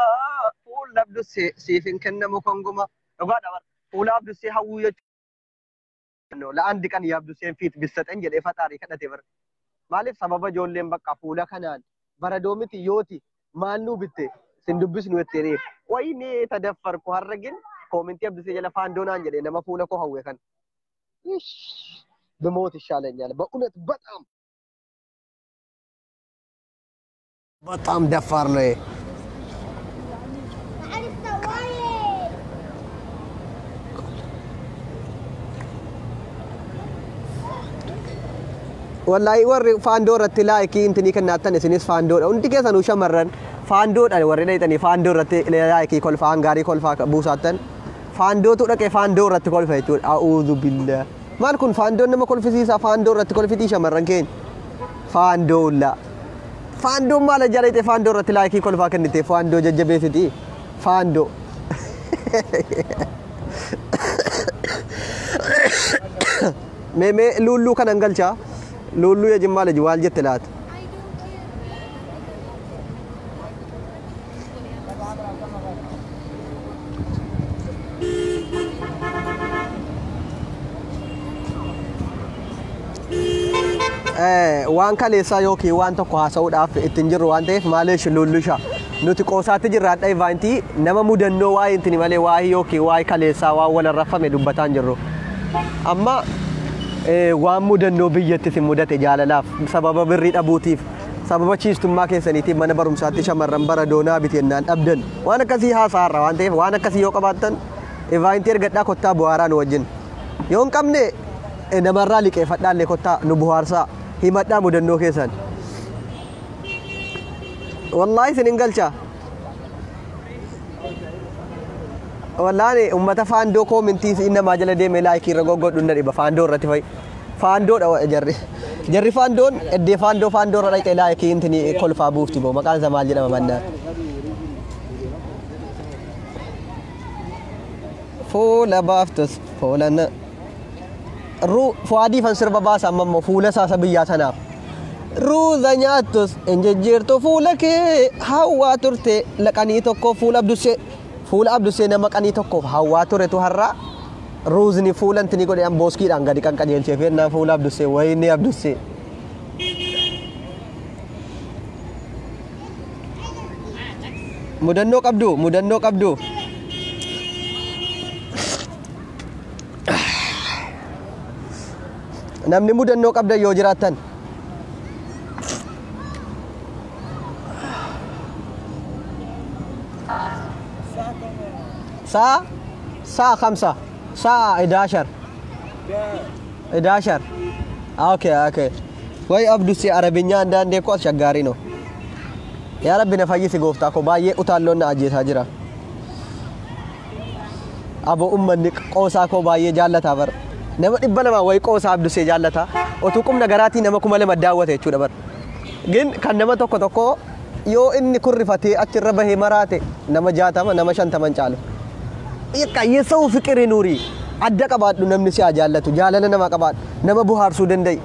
fuula Abdusee siif hin kennamu konguma dhugaadha fuula Abdusee hawwuu jechuudha la'aandi kan Abduseen fiit bissaxan jedhee faxaarii kadhate bara maaliif sababa ijoolleen bakka fuula kanaan baradoo miti yooti maal nuu bitte sin dubbisnu jettee wayni tadaffarku harragin koomentii Abdusee jala faandoonaan jedhee nama fuula koo hawwe kan በሞት ይሻለኛል በእውነት በጣም ደፋር ነው والله ور فاندو رت لايكي انتني كناتن سنيس فاندو انت كيسانو شمرن فاندو ور دايتني فاندو رت لايكي كل فانغاري كل فا بوساتن فاندو تو دكه فاندو رت كل فايتو اعوذ بالله مال كن فاندو نما كل فيسا فاندو رت كل فيتي شمرن كين فاندو لا فاندو مال جاريته فاندو رت لايكي كل فا كنتي فاندو ججبيتي فاندو مي لولو كان انغلچا لولو يا جمال جوال جتلات waan kaleessaa yookiin waan tokko haasa'uudhaaf ittiin jirru waan ta'eef maaleesh lullusha nuti qoosaatti jirraadha ivaantii nama mudannoo waa'ee intini malee waa'ee yookiin waa'ee kaleessaa waan walarrafame dubbataan jirru amma waan mudannoo biyyatti si mudate jaalalaaf sababa birrii dhabuutiif sababa ciistummaa keessaniitiif mana barumsaatti shamarran bara doonaa bitennaan dhabdan waan akkasii haasaarra waan ta'eef waan akkasii yoo qabaattan ivaantii ergadhaa kottaa bu'aaraa nu wajjin yoo hin qabne namarraa liqeeffadhaallee kottaa nu bu'aarsaa himadhaa mudannoo keessan wallaahi isin hin galcha wallaahi ummata faandoo koomintii innamaa jala deeme laayikii irra goggodhu na dhiba faandoo irratti fa'i faandoodha jarri faandoon eddee faandoo irra dhaqee laayikii intini kolfaa buufti boo maqaan isaa maal jedhama mannaan fuula baaftas fuulanna fuadii fan sirba baasa amma fuula saasa biyyaa sanaaf ruuza nyaattus injejjeertu fuula kee hawwaa turte laqanii tokko fuula abdusee nama qanii tokkoof hawwaa turetu har'a ruuzni fuula intini godhe an booskiidhaan gadi qaqqajeelchee fennaan fuula abdusee wayinii abdusee mudannoo qabdu namni mudannoo qabda yoo jiraattan saa 5 saa 11 okay way abdusi arabinya andande ko shagari no ya rabbi na fayyisi gooftaa ko baay'ee utaalloon na ajjeesaa jira abo ummanni qoosaa ko baay'ee jaallata bar nama dhibba lama way qoosaa abdusee jaallata otu qumna garaatii nama kuma lama daawwate jechuudha bar gin kan nama tokko yoo inni kurrifatee achirra bahee maraate nama 60 nama 50 caalu yeesoo fiqiri nuuri adda qabaadhu namni si jaallatu jaalala nama qabaadhu nama buhaarsuu danda'u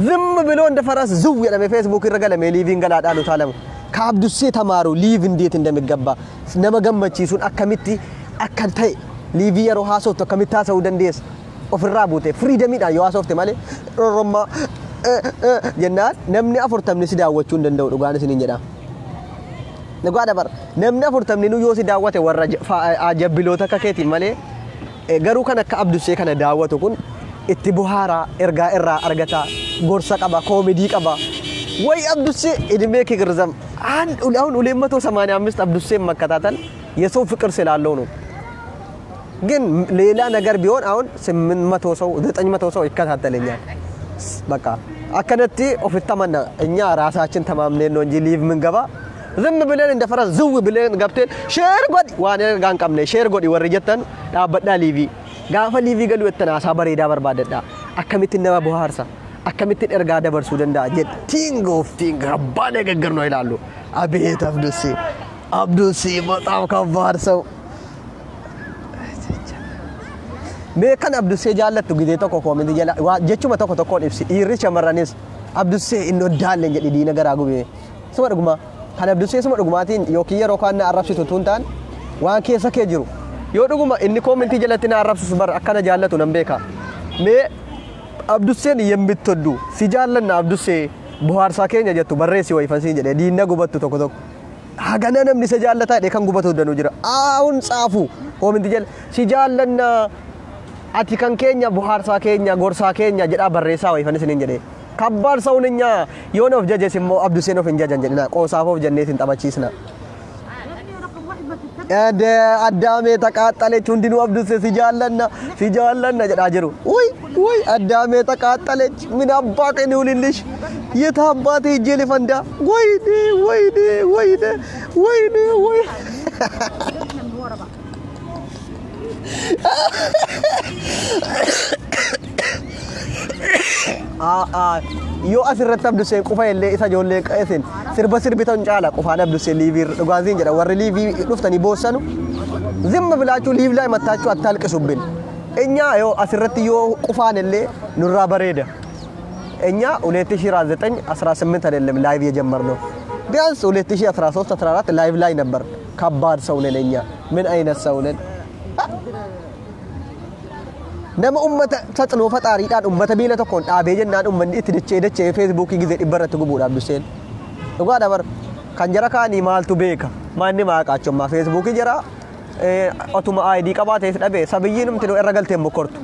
zimma biloo nda faras zuw jedhame Facebook irra galame liiviin galaadhaan utaalamu ka abdusee tamaaru liiviin deet indamigabba nama gammachiisuun akkamitti akkan ta'e liivii yeroo haasoftu akkamitti haasa'uu dandeessa ofirraa buute freedomidhaan yoo haasofte malee rorommaa jennaan namni 40 si daawwachuu danda'u dhugaan isiniin jedha nagaada bar namni 40 nu yoo si daawwate warra ajabbiloota kakeetiin malee garuu kan akka abdusee kana daawwatu kun itti buhaaraa ergaa irraa argata gorsa qaba koomedii qaba way abdusee idimee kigirzam an ulaun 285 abdusee makkataatan የሰው ፍቅር ስላለው ነው ግን ሌላ ነገር ቢሆን አሁን 800 ሰው 900 ሰው ይከታተለኛል በቃ አከነቲ ኦፍታማና እኛ ራሳችን ተማምነን ነው እንጂ ሊቭ ምን ገባ ዝም ብለን እንደፈራስ ዝው ብለን ገብተን ሼር ጎድ ዋኔ ጋንቀምነ ሼር ጎድ ወርጀተን ዳበዳ ሊቪ ጋፈ ሊቪ ገሉ ወተና ሳበሬዳ በርባደዳ አከሚት ነባ ቦሃርሳ አከሚት እርጋ ደበርሱ ደንዳ ቲንግ ኦፍ ቲንግ ረባ ነገገር ነው ይላሉ አቤት አብዱሲ በጣም ከባድ ሰው meekan abdusee jaallattu gidee tokko koomenti jala jechuma tokko ibsi dhiirri shamarranis abdusee inni daallen jedhi diina garaa gubee suma dhuguma kan abdusee suma dhugumaatiin yookiin yeroo kaan arrabsitu tuuntaan waan keessa kee jiru yoo dhuguma inni koomenti jalatti na arrabsisu bar akkana jaallatu nan beeka mee abduseen yembittoddu si jaallanna abdusee buhaarsaa keenya jettu barreessi wayfansi jedhe diina gubattu tokko hagana namni se jaallata dhe kan gubatu danu jira aun xaafu koomenti jala si jaallanna ati kan keenya buhaarsaa keenya gorsaa keenya jedha barreessaa wayfanis nin jedhe kabbaar sauninya yoon of jajes immoo abduseen of hin jajan jedhina qoosaaf of janneetiin taphachiisna addaamee taqaaxaleech hundinuu abdusee si jaallanna jedhaa jiru ውይ addaamee taqaaxaleech min abbaa qeni ulillish የት አባቴ ሄጄ ልፈንዳ ወይኔ yoo asirratti abdusee qufa illee isa ijoollee qeesin sirbitan caala qufaan abdusee liivii dhugaatiin jedha warri liivii dhuftanii boossanu zimma bilaachuu liiv ላይ መታችሁ አታልቅሱብን እኛ yoo asirratti yoo qufaan illee nurraa bareeda እኛ 2019 18 አይደለም ላይቭ የጀመርነው ቢያንስ 2013 14 ላይቭ ላይ ነበር ከባድ ሰው ነን እኛ ምን አይነት ሰው ነን nama ummata saxinoo faxaariidhaan ummata miila tokkoon dhaabee jennaan ummanni itti dachee feesbuukii gizee dhibba irratti gubuudhaaf Abduseen dhugaa dabar kan jara kaanii maaltu beeka manni maaqaachummaa feesbuukii jara otuma ID qabaatee dhabee sabiyyiin umti irra galteen mokkortu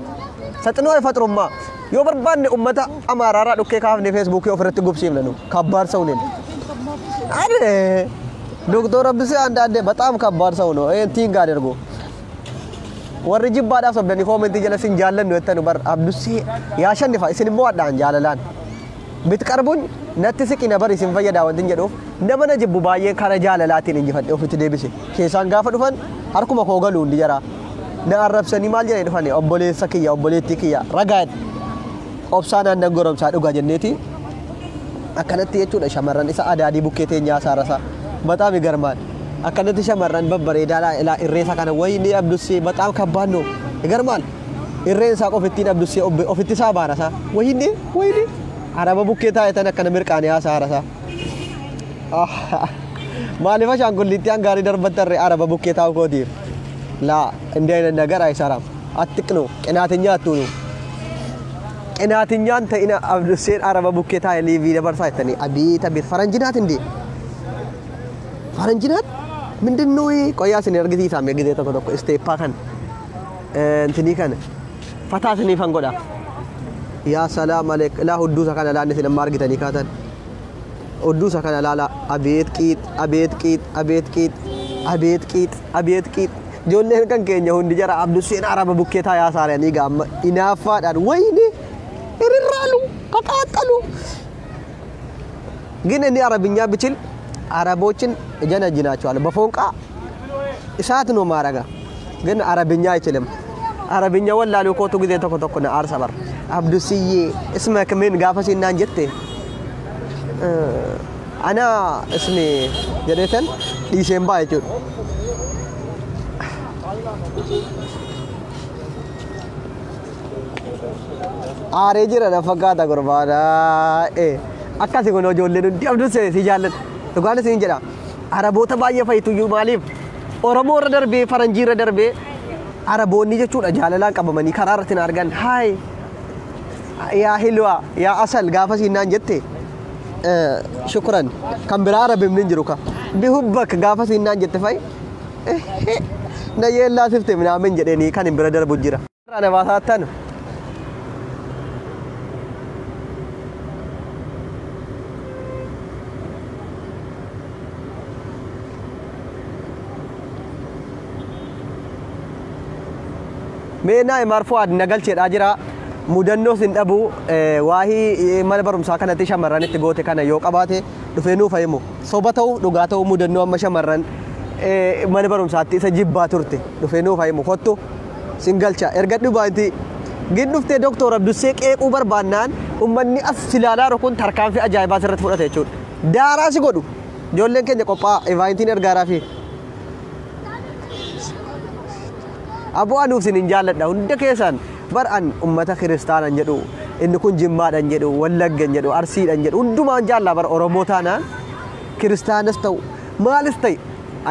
saxinoo faxarummaa yoo barbaanne ummata amaaraarraa dhukkee kaafne feesbuukii ofirratti gubsiifna nu kabbaar sa'uun ade Doktor Abdusee andaande bataam kabbaar sa'uun tiin gaadergo warri jibbaadhaaf sobdanii koomentii jala sin jaallannu jettanu bar Abdusee yaa shannifa isin immoo adhaan jaalalaan bit qarbuun natti siqina bar isin fayyadaa wantin jedhuuf nama na jibbu baay'ee kara jaalalaatiin injifadhe ofitti deebise keessaan gaafa dhufan harkuma koo galuu hundi jara na arrabsanii maal jedhee dhufan obboleessa kiyya obboleettii kiyya ragaad obsaan aannan goromsaa dhugaa jenneeti akkanatti jechuudha shamarran isa adaadii bukkee teenyaa saarasa bataami garmaan akkanatti shamarran babbareedaa ilaa irreessa kana wayni Abdusee bataam kabbaanno garmaan irreensaa qofittiin Abdusee ofitti isaa baarasa wayni araba bukkee taa'etan akkana mirqaaniyaa saarasa maaliif ashaangulliitti hangaarii darbattarre araba bukkee taa'u kootiif laa indee aynan ነገር አይሰራም አትቅኑ ቅናተኛ አትሁኑ ቅናተኛን ተይና Abduseen araba bukkee taa'e liivii dabarsaa jettanii abiit faranjinaat እንዴ faranjinaat ምንድነው ቆያ ስን እርግቲሳም የጊዜ ተኮ ስቴፓ ካን እንትኒ ካን ፈታስኒ ፈንጎዳ ያ ሰላም አለክ ላ ሁዱሳ ካን ላንተ ስለማርግተኒ ካተን ሁዱሳ ካን ላላ አቤት ቂጥ ጆሌን kan keenya hundi jara Abduseen araba bukkee taa'e asaaranii gaama inaafaadhaan wayni irraalu qaqaaxalu ግን እኔ አረብኛ ብችል አረቦችን እጀነጅናቸዋለሁ በፎንቃ እሳት ነው ማረጋ ግን አረብኛ አይችልም አረብኛ ወላሉ ኮቱ ጊዜ ተኮተኮነ አርሰበር Abdusee اسمك من ጋፈሲና እንጀቴ انا اسمي جديتن ديسمبر አይቱ አሬ ጅራ ነፈጋታ ጉርባዳ akkasi kun ijoolleen hundi Abdusee si jaalladha dhugaan isin jedha araboota baay'ee fayyituyyuu maaliif Oromoo irra darbee faranjii irra darbee araboonni jechuudha jaalalaan qabamanii karaa irratti argan haay yaa hilwa yaa asal gaafa siinaan jette shukran kan biraa arabim nin jiru ka bihubbak gaafa siinaan jette fay na yeellaa sifte minaamin jedhanii kan hin bira darbu jira na baasaattan meena marfuu adna galcheedha jira mudannoo sin dhabu waahii mana barumsaa kanatti shamarranitti goote kana yoo qabaate dhufeenuu fa'imu soba ta'u dhugaa ta'u mudannoo amma shamarran mana barumsaatti isa jibbaa turte dhufeenuu fa'imu kottu sin galcha erga dhubaanti gin dhuftee Doktor Abdusee qeequu barbaannaan ummanni as silaalaa rukun tarkaanfii ajaa'ibaa sirratti fudhate jechuudha daaraa si godhu ijoolleen keenya qophaa evaayitiin ergaaraa fi Abu Anuuf sin jaalladha hunda keessan bar an ummata kiristaanan jedhu inni kun jimmaadhan jedhu wallaggan jedhu arsiidhan jedhu hundumaan jaallaa bar Oromoo taanaan kiristaanas ta'u maalis ta'e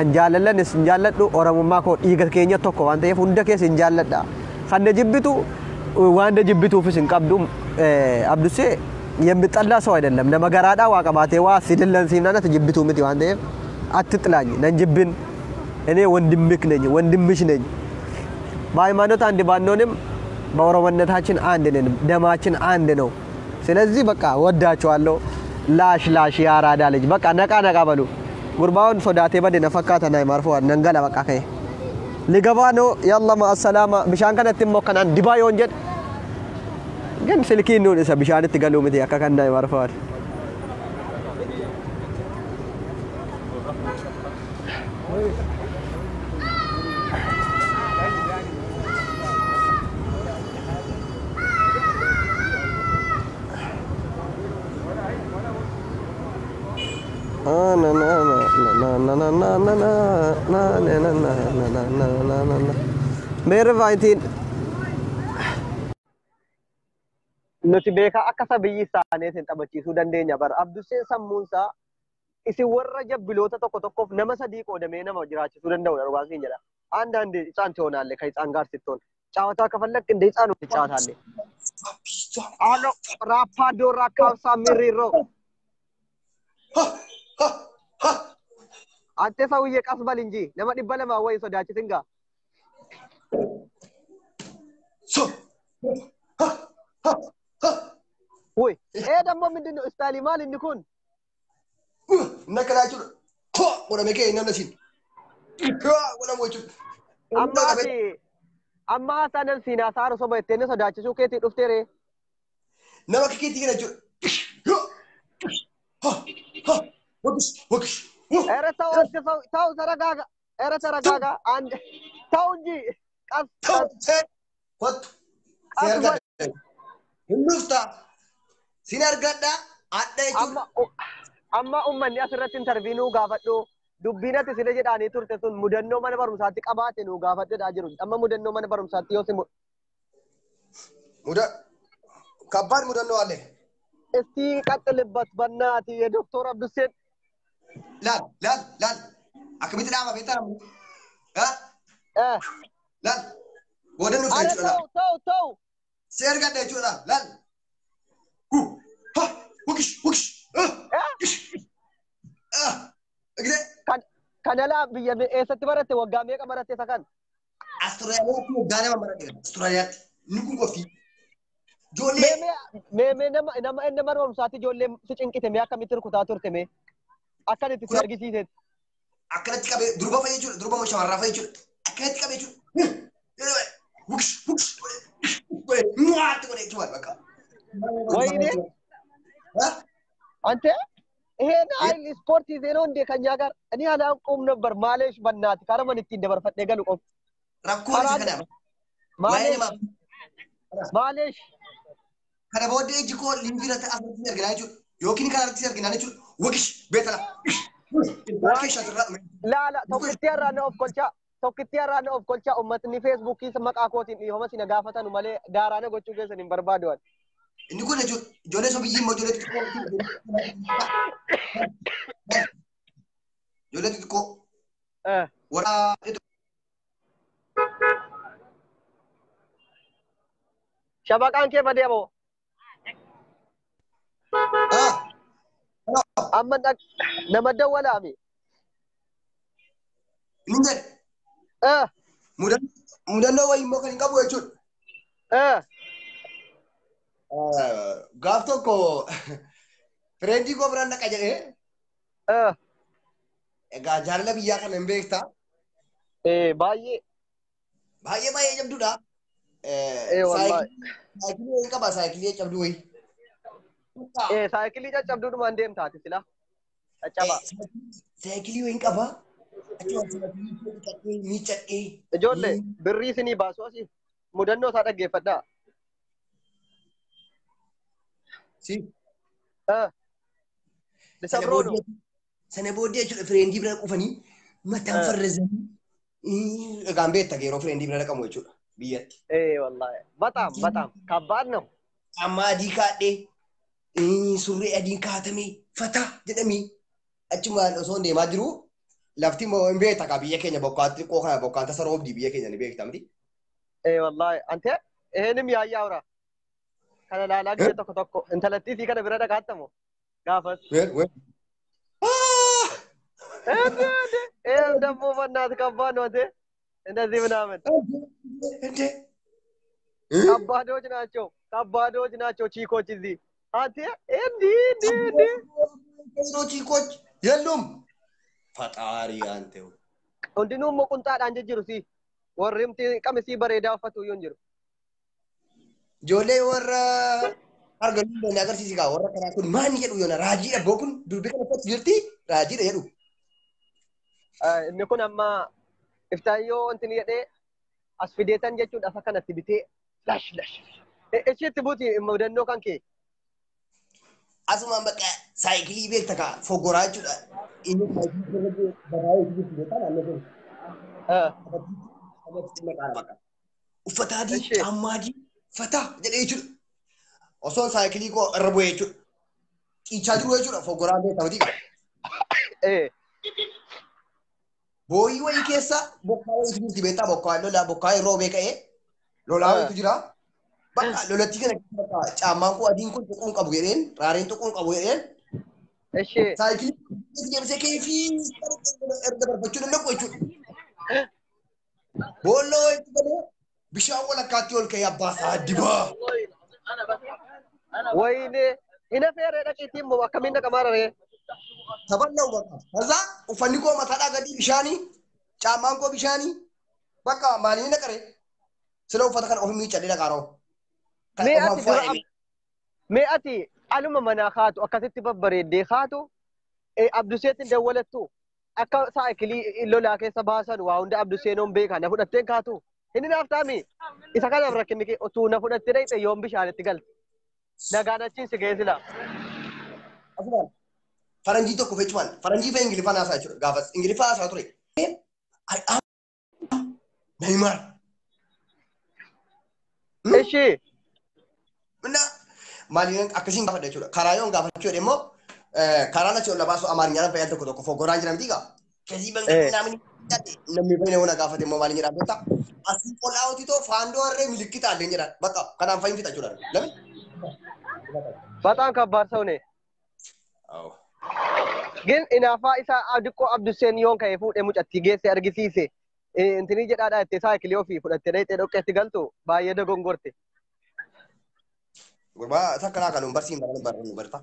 an jaallallanis hin jaalladhu Oromummaa koo dhiiga keenya tokko waan ta'eef hunda keessa hin jaalladha kan jibbitu waan jibbituufis hin qabdu Abdusee የሚጠላ ሰው አይደለም ለመገራዳ ዋቀባቴ ዋ ሲደለን ሲናነት ጅብቱ ምት ዋንዴ አትጥላኝ ነንጅብን እኔ ወንድምክ ነኝ ወንድምሽ ነኝ በሃይማኖት አንድ ባንሆንም በኦሮሞነታችን አንድ ነን ደማችን አንድ ነው ስለዚህ በቃ ወዳቸዋለሁ ላሽ ያራዳ ልጅ በቃ ነቃ በሉ ጉርባውን ሶዳቴ በደነ ፈካታ ናይ ማርፎ ነንገላ በቃ ከይ ሊገባ ነው ያላ ማሰላማ ብሻን ከነት ሞከናን ዲባዮ ወንጀድ ግን ስልኪን ነው ለሰ ብሻን ትገሉ ምት ያካካና ናይ ማርፎ मेरे वाइंटीन nuti beeka akka sabiyyi isaaniitiin taphachiisuu dandeenya bara Abduseen sammuunsaa isin warra jabbiloota tokkoof nama sadii qoodamee nama jiraachisuu danda'udha dhugaasiin jedha andaande isaan toonaalle kan isaan gaarsittoon ጨዋታ ከፈለክ እንደ ህፃን ነው ትጫወታለህ። አሎ ራፓዶራ ካውሳ ሚሪሮ አንተ ሰውዬ ቀስ በል እንጂ ለማ ወይ ሶዳችትን ጋ ወይ ደግሞ ምንድነው ስታይል ማል እንኩን ነከላችሁ ወደ መከ ይነነሲን ወደ ሞቹ amma sanan sina saru so baytene sodachisu keti duftere nama kiti gina wakish era taw saragaga era saragaga and tawji kas what serga hindusta sinargada adda amma ummanni asirratti interview gaafadhu dubbinatti sile jedhani turte sun mudannoo mana barumsaatti qabaate nu gaafadhaa jiru amma mudannoo mana barumsaatti yoo simu ከባድ mudannoo አለ እስቲ ቀጥልበት በእናትህ የዶክተር አብዱሴን ላል አክሚት ዳማ ቤታም ላል ወደኑ ፈጭላ ተው ሴርጋዳ ይችላ ላል ወክሽ እግሬ kanala biyya eessatti baratte waggaa meeqa baratte sakan Austraaliyaatti waggaa nama baratte Austraaliyaatti nikun qofti me nama barumsaatti ijoollee si cinqite mee akkamitti rukutaa turte mee akkanitti si argisiiseet akkanatti qabe durba fayyee jechuudha durba shamarraa fayyee jechuudha akkanatti qabe jechuudha wuks muwaatti godhe jechuudha bakka wayne ante ይሄን አይል ስፖርት ይዘነው እንደ ከኛ ጋር እኔ አላውቀውም ነበር ማለሽ በእናት ካረመን እቲ እንደበርፈደ ገሉቆም ረኮል ይከዳ ማለሽ ከረቦዴ እጅኮ ሊንግረተ አፍሪካ ያርገናጁ ዮኪን ካርክስ ያርገናጁ ወክሽ ቤተላ ላ tokkitti yarraana of kolcha ummatni Facebook ki maqaa kootiin dhiifama sina gaafatan malee daaraana gochuu keessan hin barbaaduwan inni kun ijoollee sobiyyi immoo ijoollee xixiqqoo wara shabaqaan kee badee moo amma nama dawwalaami ninjad mudannoo wayii immoo kan hin qabu jechuudha gaaf tokko fireenjii koo biraan dhaqa jedhee egaa jaalala biyyaa kana hin beektaa baay'ee cabduudha saayikilii hin qaba saayikilii cabdu wayii saayikilii caccabduudhumaan deemtaati sila caccaba saayikilii hin qaba ijoollee birrii isinii baasu asii mudannoo isaa dhaggeeffadhaa si lisabroonu sana booddee jechuudha fireenjii bira dhaqufanii mataan farrazanii egaan beekta yeroo fireenjii bira dhaqamu jechuudha biyyatti. Wallahi በጣም ከባድ ነው። ጫማ adii kaadhee surree adiin kaatamee fataa jedhamee achumaan osoo deemaa jiru lafti immoo hin beekta ka biyya keenya bokkaatti xiqqoo kana bokkaan tasa roobdii biyya keenya ni beekta miti. Wallahi ante eheenim yaayyaa ura kana laalaa gise tokko intalattii fi kana bira dhaqaattamu gaafas. ደግሞ በእናትህ ከባድ ነው። እንደዚህ ምናምን ከባዶች ናቸው ቺኮች እዚህ አንተ እንዲህ ቺኮች የሉም ፈጣሪ አንተው እንዲኑም ቁንጣዳን ጅጅሩ ሲ ወርምቲ ቀምሲ በሬዳ ፈቱ ይንጅሩ ጆሌ ወረ argan ni agarsiisi ka warra kana kun maani jedhu yoona raajii dhabboo kun durbi kana uffatu jirti raajii dha jedhu inni kun amma iftaayyoo wanti jedhee as fideetan jechuudha akka kanatti bitee lash ishiitti buuti mudannoo kan kee asumaan bakka saayikilii beekta ka fogoraa jechuudha inni saayikilii baraayee jirti beektaa naannoo kun uffata adii caammaa adii fataa jedhee jechuudha osoo saayikilii koo irra bu'ee jechuudha qiichaa jiru jechuudha fogoraa beektaa miti booyii wayii keessa bokkaa wayii jirti beektaa bokkaa lola bokkaa yeroo beeka'ee Lolaa wayitu jira. Bakka lolatti kana bakka caammaan koo adiin kun tuquun qabu jedheen raareen tuquun qabu jedheen Ishee. saayikilii deemsee keefii erga darbachuu danda'u jechuudha. Boolloo wayitu galee bishaan walakkaatti ol ka'ee abbaa isaa dibaa. Wayne ina feeree dhaqiitiin moo akkamiin dhaqamaa raree? Taphanna uumama. Kaza uffanni koo mataadhaa gadi bishaanii caammaan koo bishaanii bakka maaliin naqare sila uffata kana ofi miiccadhee dhaqaaroo. Mee ati aluma manaa kaatu akkasitti babbareeddee kaatu Abduseetiin dawwalattu akka saayikilii lolaa keessa baasan waa hunda Abduseenoon beekaa na fudhatteen kaatu. Inni naaf taami isa kanaaf rakkinni kee utuu na fudhattee dhayxe yoom bishaanitti galte. Nagaan achiin si ga'ee sila. Faranjii tokko fechumaan faranjii fee Ingiliffaan haasaa jechuudha gaafas Ingiliffaa haasaa ture. Neymar. Ishee. Maaliin akkasiin gaafadha jechuudha. Karaa yoon gaafachuu jedhe immoo karaa natti ol baasu Amaarinyaan fayyadu tokko tokko foggoraan jiramti gaa. Keessii bangaa namni namni baay'ee nama gaafate immoo maaliin jedhaa beektaa? Asii ol aawwati too faandoo harree milikkita allee jedhan bakka kanaan fayyin fixa jechuudha. Lami? Baataan kabbaar sa'une. Gin inaafaa isaa adiqqoo Abduseen yoon ka'ee fuudhee mucattii geesse argisiise. Intinii jedhaadhaa itti saayikilii ofii fudhattee dhayxee dhoqqeetti galtu baay'ee dogongorte. Gurbaa takka naa kan barsiin barata.